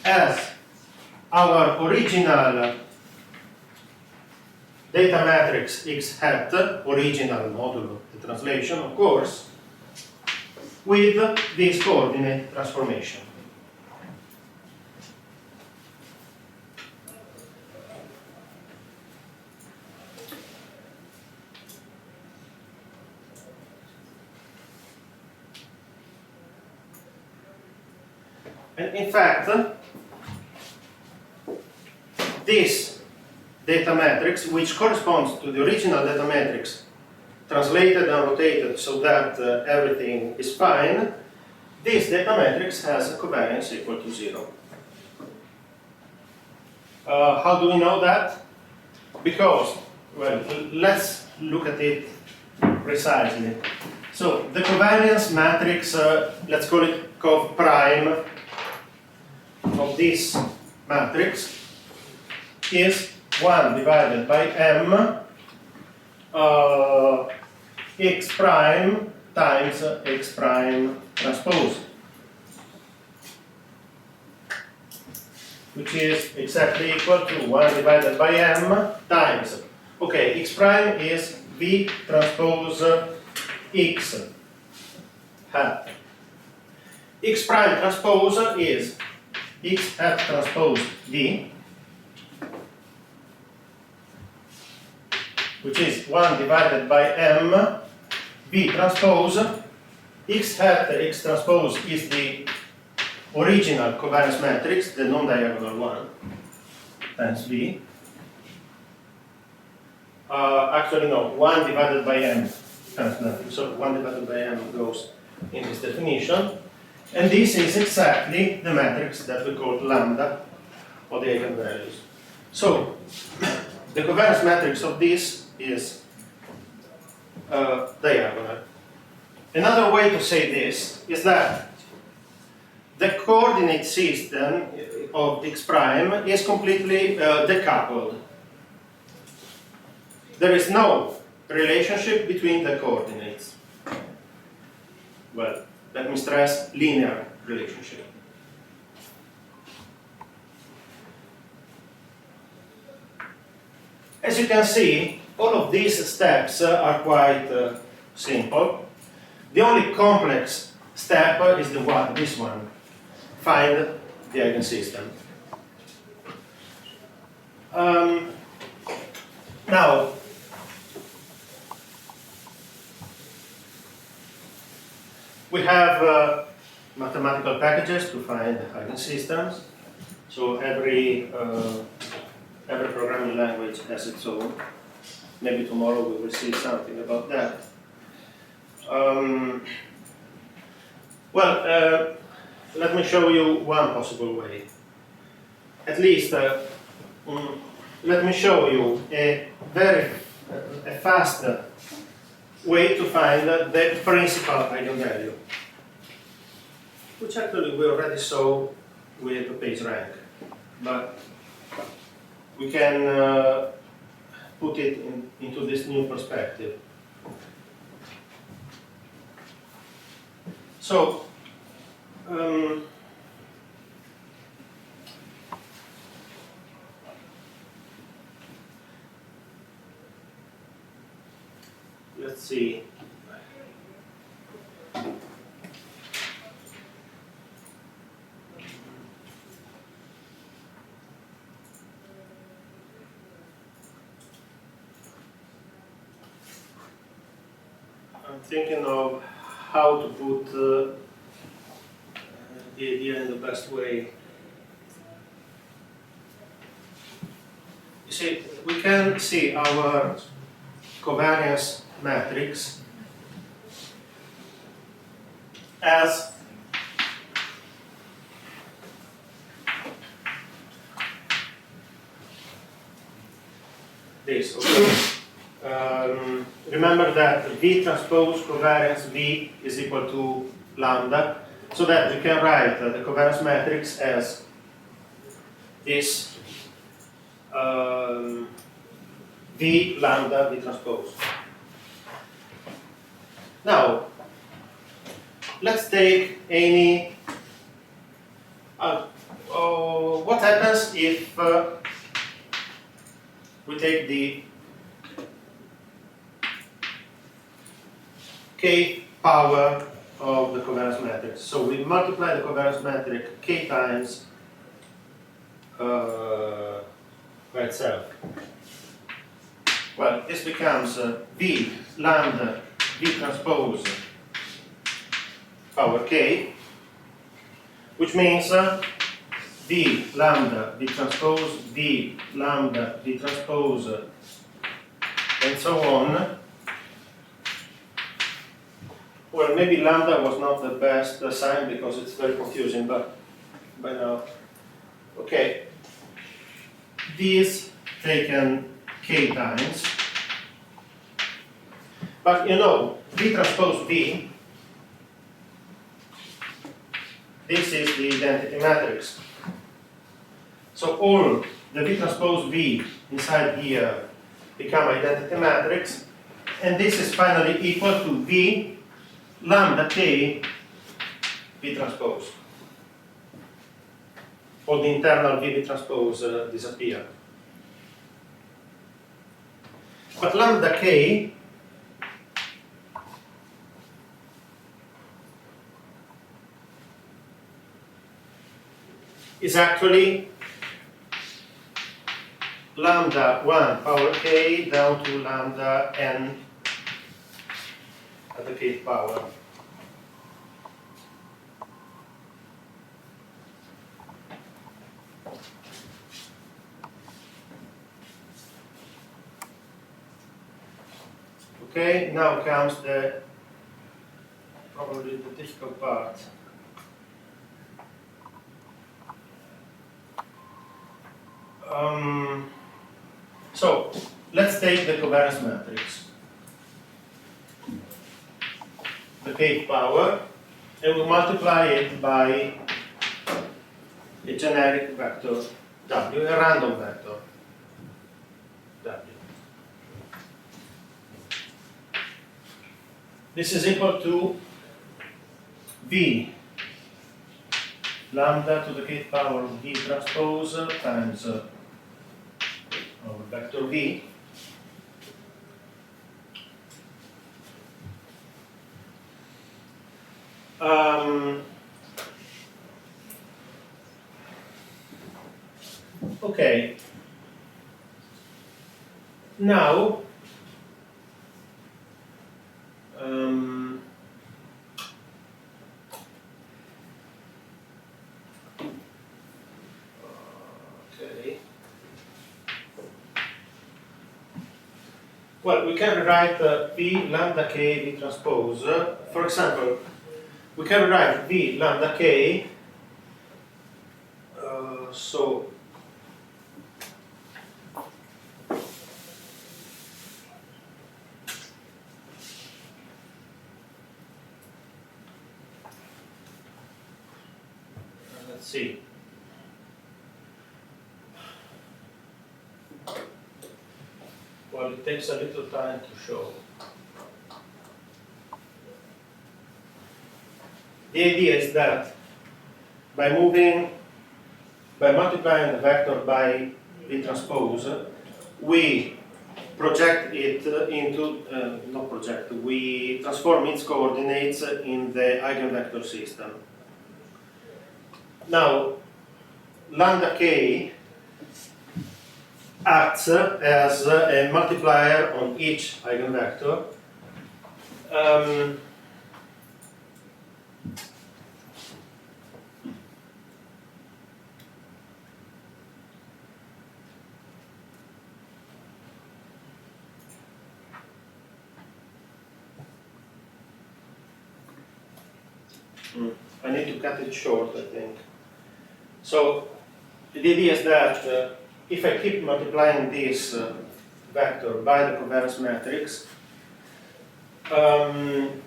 as our original data matrix X hat, original modulo the translation, of course, with this coordinate transformation. And in fact, this data matrix, which corresponds to the original data matrix, translated and rotated so that everything is fine, this data matrix has a covariance equal to 0. How do we know that? Because, well, let's look at it precisely. So the covariance matrix, let's call it cov prime of this matrix, is 1 divided by m x prime times x prime transpose, which is exactly equal to 1 divided by m times, okay, x prime is v transpose x hat. X prime transpose is x hat transpose v, which is 1 divided by m v transpose. X hat x transpose is the original covariance matrix, the non-diagonal one, times v. Actually, no, 1 divided by m times nothing. So 1 divided by m goes in this definition. And this is exactly the matrix that we call lambda, or the eigenvalues. So the covariance matrix of this is diagonal. Another way to say this is that the coordinate system of x prime is completely decoupled. There is no relationship between the coordinates. Well, let me stress linear relationship. As you can see, all of these steps are quite simple. The only complex step is this one. Find the eigensystem. Now, we have mathematical packages to find eigensystems. So every programming language has its own. Maybe tomorrow we will see something about that. Let me show you one possible way. At least, let me show you a very fast way to find the principal eigenvalue, which actually we already saw with the page rank, but we can put it into this new perspective. So, let's see. I'm thinking of how to put the idea in the best way. You see, we can see our covariance matrix as this. Okay. Remember that V transpose covariance V is equal to lambda, so that you can write the covariance matrix as this V lambda V transpose. Now, let's take any. What happens if we take the k power of the covariance matrix? So we multiply the covariance matrix k times by itself. Well, this becomes V lambda V transpose power k. which means V lambda V transpose, V lambda V transpose, and so on. Well, maybe lambda was not the best sign because it's very confusing, but by now, okay. These taken k times, but you know, V transpose V, this is the identity matrix. So all the V transpose V inside here become identity matrix, and this is finally equal to V lambda k V transpose. All the internal V transpose disappear. But lambda k is actually lambda 1 power k down to lambda n at the kth power. Okay, now comes probably the difficult part. So let's take the covariance matrix, the kth power, and we multiply it by a generic vector W, a random vector W. This is equal to V lambda to the kth power of V transpose times our vector V okay, now okay. Well, we can write V lambda k V transpose. For example, we can write V lambda k. So let's see. Well, it takes a little time to show. The idea is that by multiplying the vector by V transpose, we project it into, not project, we transform its coordinates in the eigenvector system. Now, lambda k acts as a multiplier on each eigenvector. I need to cut it short, I think. So the idea is that if I keep multiplying this vector by the covariance matrix, and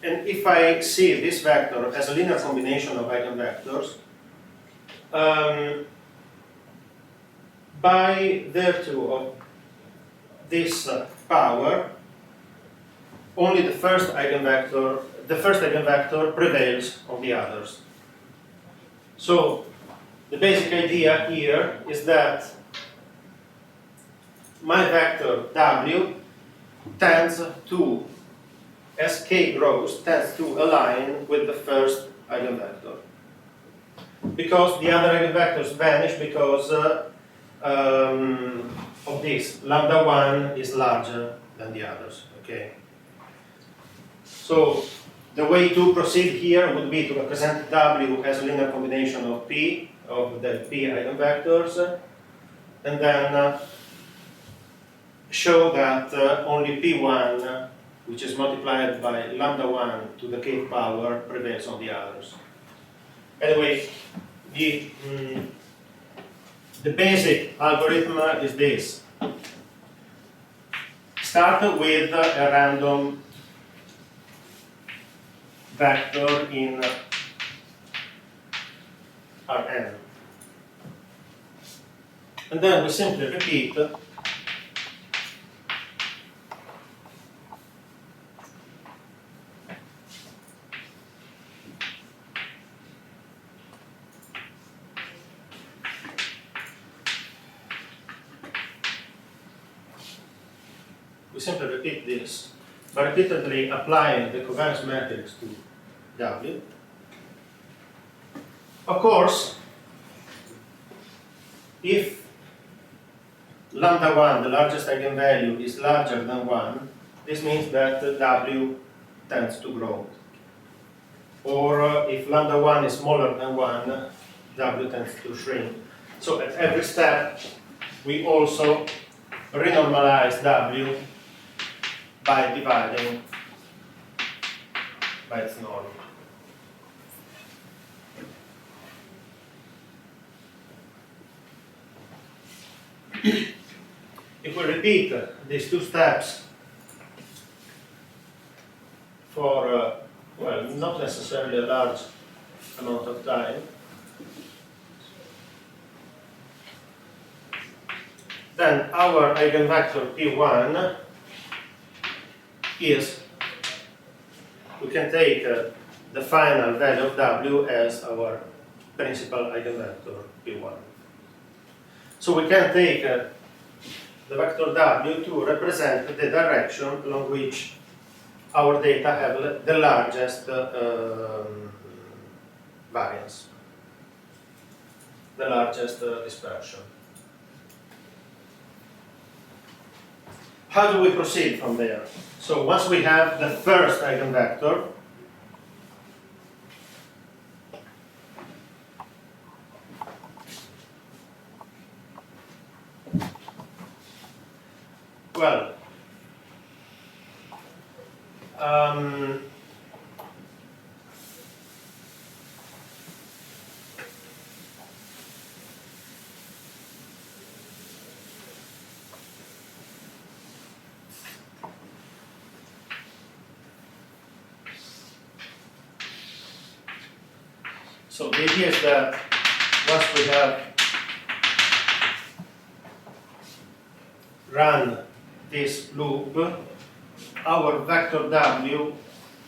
if I see this vector as a linear combination of eigenvectors, by virtue of this power, only the first eigenvector prevails on the others. So the basic idea here is that my vector W tends to, as k grows, tends to align with the first eigenvector. Because the other eigenvectors vanish because of this. Lambda 1 is larger than the others. Okay. So The way to proceed here would be to represent W as a linear combination of P, of the P eigenvectors, and then show that only P1, which is multiplied by lambda 1 to the kth power, prevails on the others. Anyway, the basic algorithm is this. Start with a random vector in Rn. And then we simply repeat this by repeatedly applying the covariance matrix to W. Of course, if lambda 1, the largest eigenvalue, is larger than 1, this means that W tends to grow. Or if lambda 1 is smaller than 1, W tends to shrink. So at every step, we also renormalize W by dividing by its norm. If we repeat these two steps for, well, not necessarily a large amount of time, then our eigenvector P1 is, we can take the final value of W as our principal eigenvector P1. So we can take the vector W to represent the direction along which our data have the largest variance, the largest dispersion. How do we proceed from there? So once we have the first eigenvector, well, so the idea is that once we have run this loop, our vector W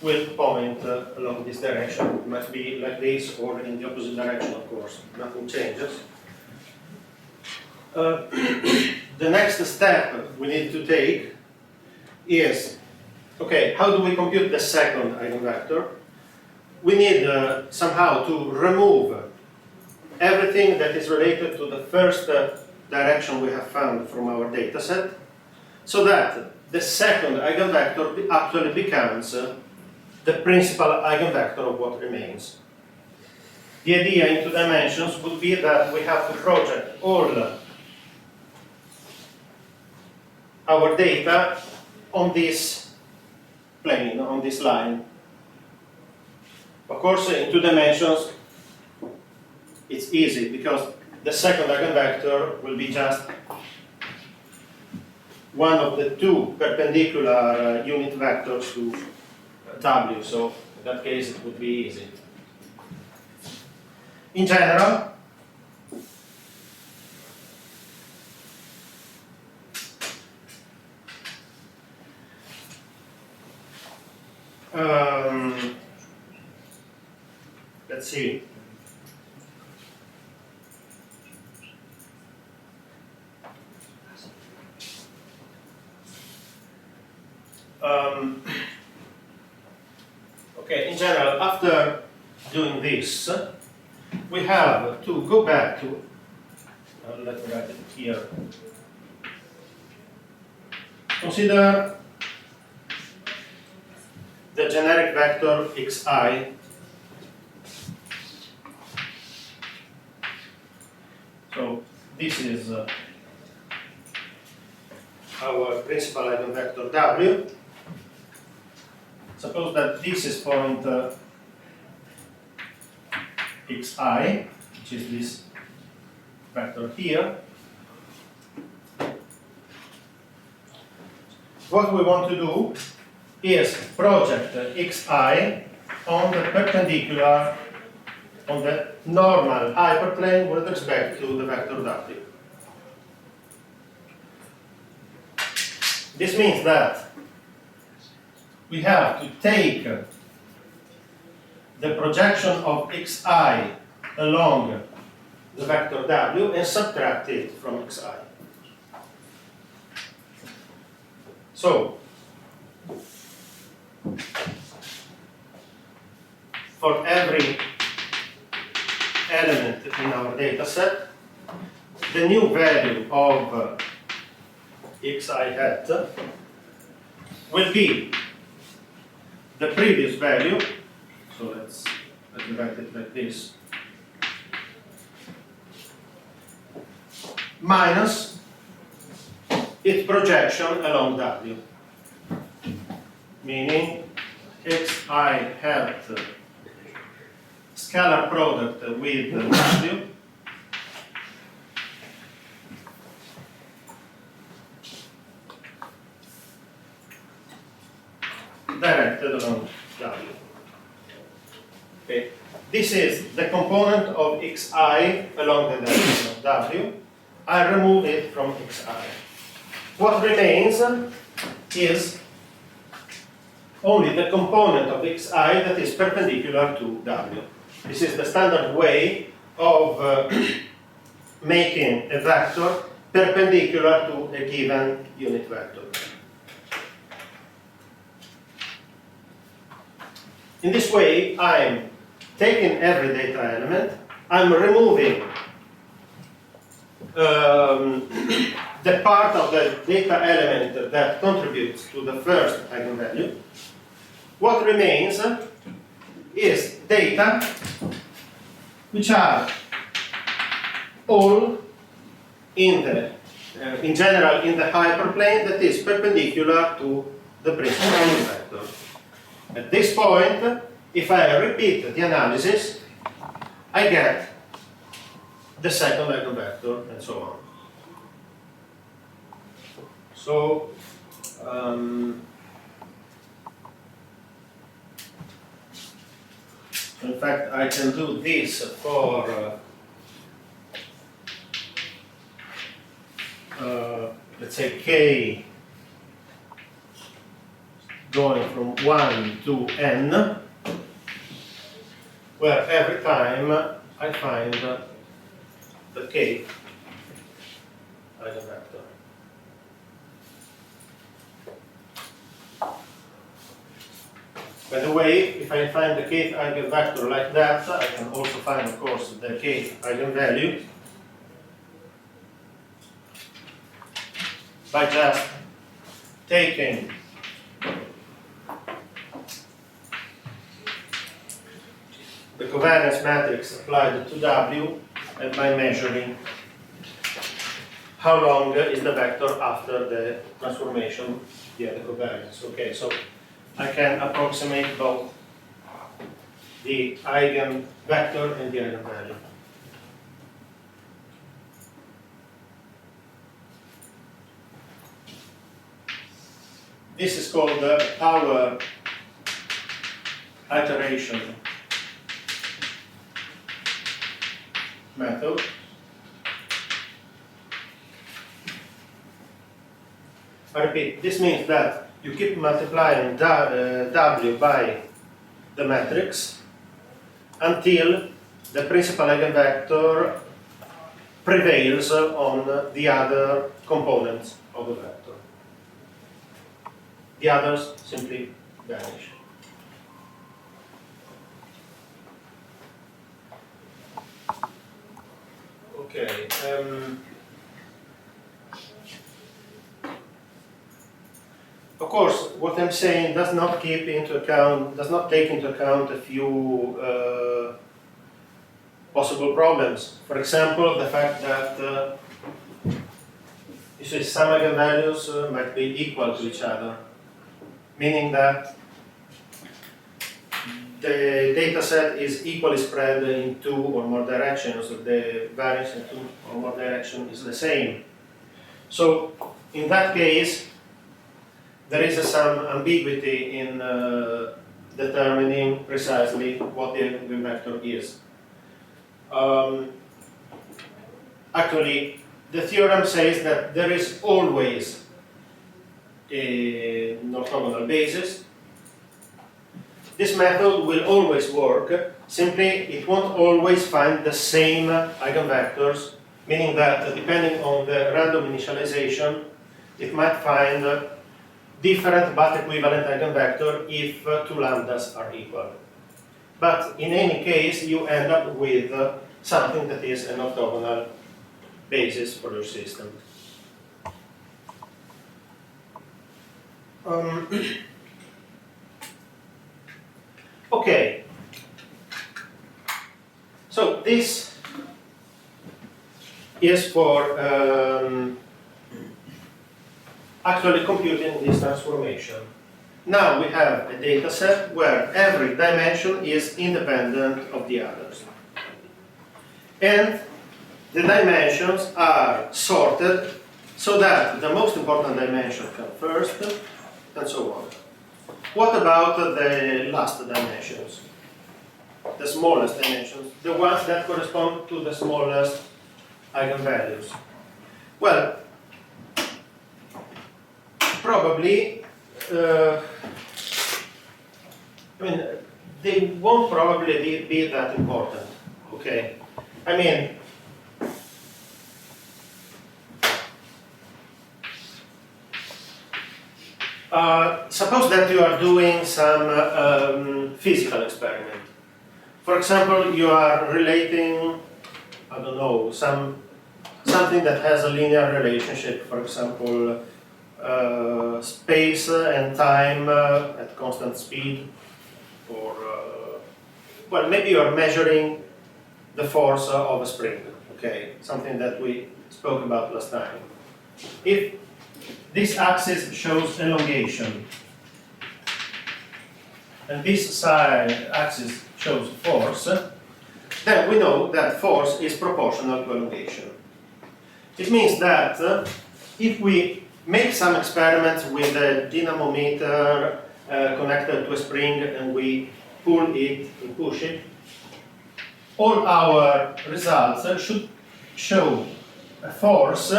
will point along this direction. It might be like this or in the opposite direction, of course. Nothing changes. The next step we need to take is, okay, how do we compute the second eigenvector? We need somehow to remove everything that is related to the first direction we have found from our data set, so that the second eigenvector actually becomes the principal eigenvector of what remains. The idea in 2 dimensions would be that we have to project all our data on this plane, on this line. Of course, in 2 dimensions, it's easy because the second eigenvector will be just one of the 2 perpendicular unit vectors to W, so in that case it would be easy. In general, let's see. Okay, in general, after doing this, we have to go back to, let me write it here. Consider the generic vector xi. So this is our principal eigenvector w. Suppose that this is point xi, which is this vector here. What we want to do is project xi on the perpendicular, on the normal hyperplane with respect to the vector w. This means that we have to take the projection of xi along the vector w and subtract it from xi. So, for every element in our data set, the new value of xi hat will be the previous value. So let's write it like this, minus its projection along w, meaning xi hat scalar product with w directed along w. Okay. This is the component of xi along the direction of w. I remove it from xi. What remains is only the component of xi that is perpendicular to w. This is the standard way of making a vector perpendicular to a given unit vector. In this way, I'm taking every data element, I'm removing the part of the data element that contributes to the first eigenvalue. What remains is data which are all in the, in general, in the hyperplane that is perpendicular to the principal eigenvector. At this point, if I repeat the analysis, I get the second eigenvector, and so on. So, in fact, I can do this for, let's say, k going from 1 to n, where every time I find the k eigenvector. By the way, if I find the kth eigenvector like that, I can also find, of course, the kth eigenvalue by just taking the covariance matrix applied to W and by measuring how long is the vector after the transformation via the covariance. Okay, so I can approximate both the eigenvector and the eigenvalue. This is called the power iteration method. I repeat, this means that you keep multiplying W by the matrix until the principal eigenvector prevails on the other components of the vector. The others simply vanish. Okay. course, what I'm saying does not take into account a few possible problems. For example, the fact that you see some eigenvalues might be equal to each other, meaning that the data set is equally spread in 2 or more directions, so the variance in 2 or more directions is the same. So, in that case, there is some ambiguity in determining precisely what the eigenvector is. Actually, the theorem says that there is always an orthogonal basis. This method will always work, simply it won't always find the same eigenvectors, meaning that depending on the random initialization, it might find different but equivalent eigenvector if 2 lambdas are equal. But in any case, you end up with something that is an orthogonal basis for your system. Okay. So this is for actually computing this transformation. Now we have a data set where every dimension is independent of the others. And the dimensions are sorted so that the most important dimension comes first, and so on. What about the last dimensions? The smallest dimensions, the ones that correspond to the smallest eigenvalues? Well, probably, they won't probably be that important, okay? I mean, suppose that you are doing some physical experiment. For example, you are relating, I don't know, something that has a linear relationship, for example, space and time at constant speed, or, well, maybe you are measuring the force of a spring, okay, something that we spoke about last time. If this axis shows elongation, and this side axis shows force, then we know that force is proportional to elongation. It means that if we make some experiments with a dynamometer connected to a spring and we pull it and push it, all our results should show a force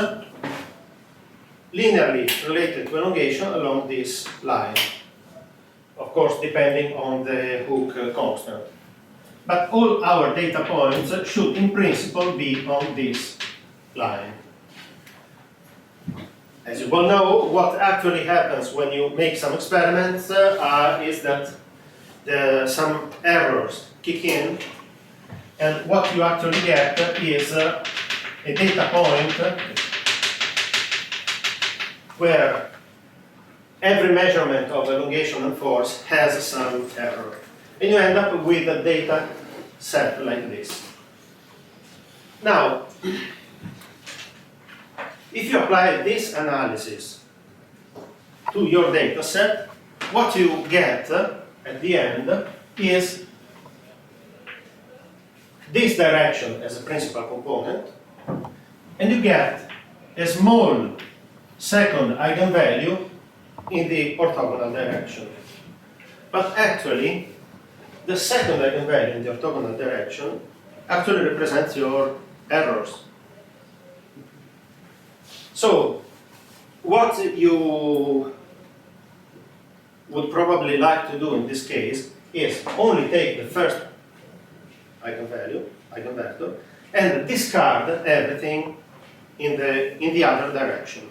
linearly related to elongation along this line. Of course, depending on the Hooke constant. But all our data points should, in principle, be on this line. As you well know, what actually happens when you make some experiments is that some errors kick in, and what you actually get is a data point where every measurement of elongation and force has some error. And you end up with a data set like this. Now, if you apply this analysis to your data set, what you get at the end is this direction as a principal component, and you get a small second eigenvalue in the orthogonal direction. But actually, the second eigenvalue in the orthogonal direction actually represents your errors. So, what you would probably like to do in this case is only take the first eigenvector, and discard everything in the other direction.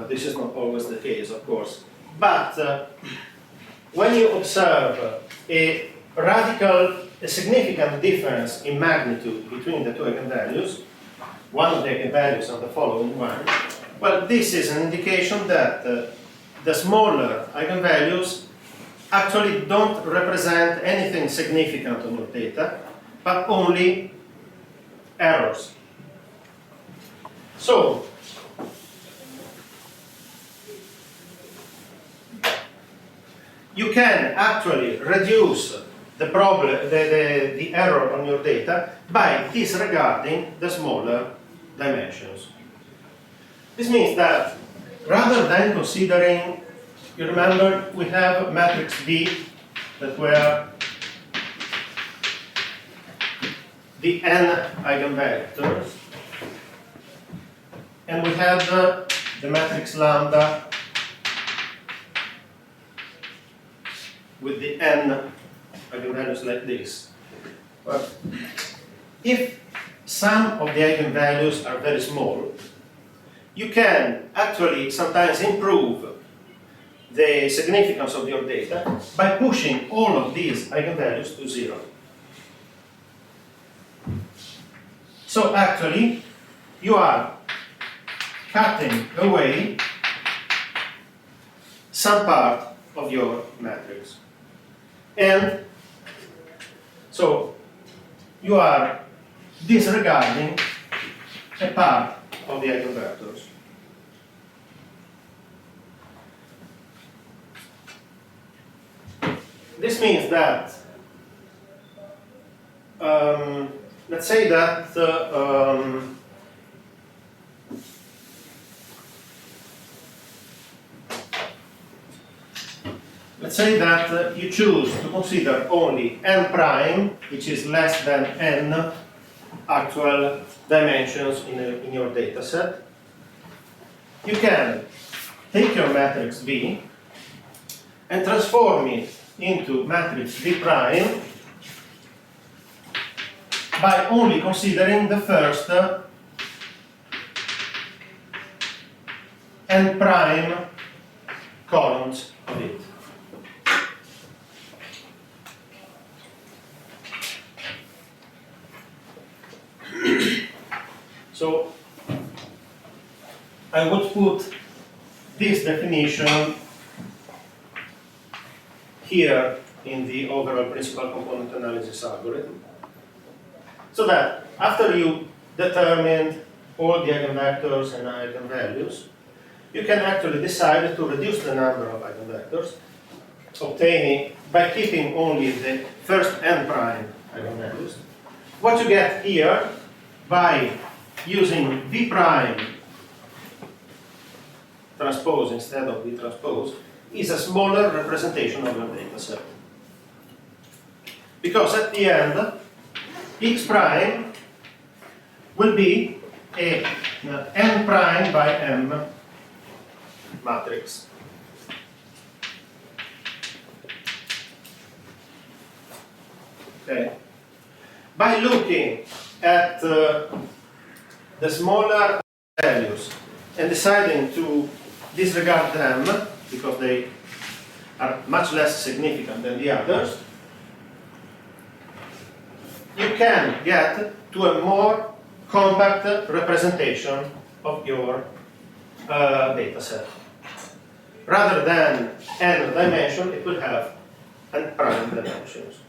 This is not always the case, of course. But when you observe a significant difference in magnitude between the two eigenvalues, one of the eigenvalues and the following one, Well, this is an indication that the smaller eigenvalues actually don't represent anything significant on your data, but only errors. So, you can actually reduce the problem, the error on your data by disregarding the smaller dimensions. This means that rather than considering, you remember we have matrix V that were the n eigenvectors, and we have the matrix lambda with the n eigenvalues like this. But if some of the eigenvalues are very small, you can actually sometimes improve the significance of your data by pushing all of these eigenvalues to 0. So actually, you are cutting away some part of your matrix. And so you are disregarding a part of the eigenvectors. This means that, let's say that you choose to consider only n prime, which is less than n actual dimensions in your data set. You can take your matrix V and transform it into matrix V prime by only considering the first n prime columns of it. So I would put this definition here in the overall principal component analysis algorithm, so that after you determine all the eigenvectors and eigenvalues, you can actually decide to reduce the number of eigenvectors, obtaining by keeping only the first n prime eigenvalues. What you get here by using V prime transpose instead of V transpose is a smaller representation of your data set. Because at the end, X prime will be a n prime by m matrix. Okay. By looking at the smaller values and deciding to disregard them because they are much less significant than the others, you can get to a more compact representation of your data set. Rather than n dimension, it will have n prime dimensions.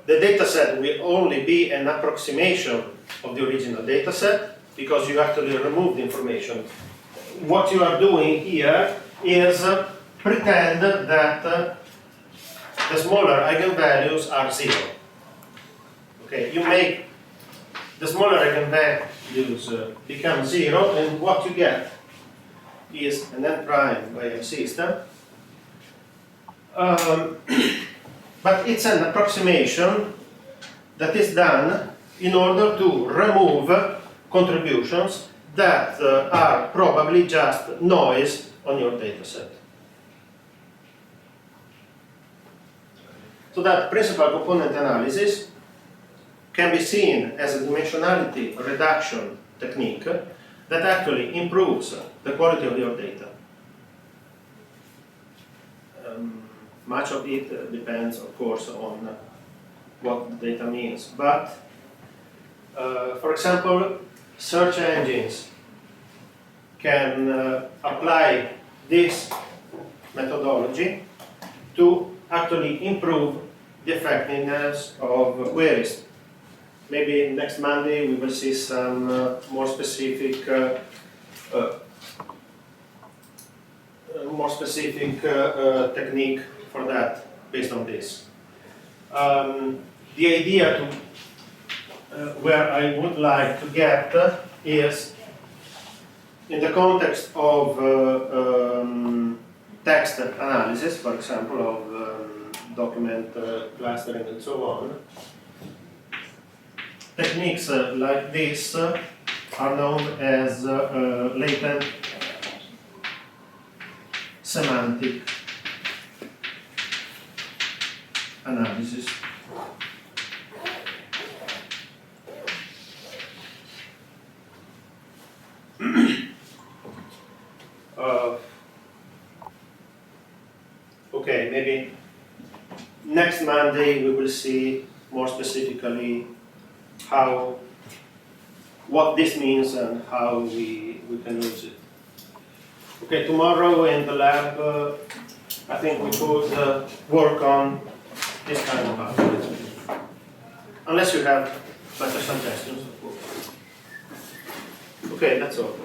The data set will only be an approximation of the original data set because you actually remove the information. What you are doing here is pretend that the smaller eigenvalues are 0. Okay, you make the smaller eigenvalues become 0, and what you get is an n prime by m system. But it's an approximation that is done in order to remove contributions that are probably just noise on your data set. So that principal component analysis can be seen as a dimensionality reduction technique that actually improves the quality of your data. Much of it depends, of course, on what the data means. But, for example, search engines can apply this methodology to actually improve the effectiveness of queries. Maybe next Monday we will see some more specific technique for that based on this. The idea to where I would like to get is in the context of text analysis, for example, of document clustering and so on. Techniques like this are known as latent semantic analysis. Okay, maybe next Monday we will see more specifically what this means and how we can use it. Okay, tomorrow in the lab, I think we could work on this kind of algorithm. Unless you have better suggestions, of course. Okay, that's all.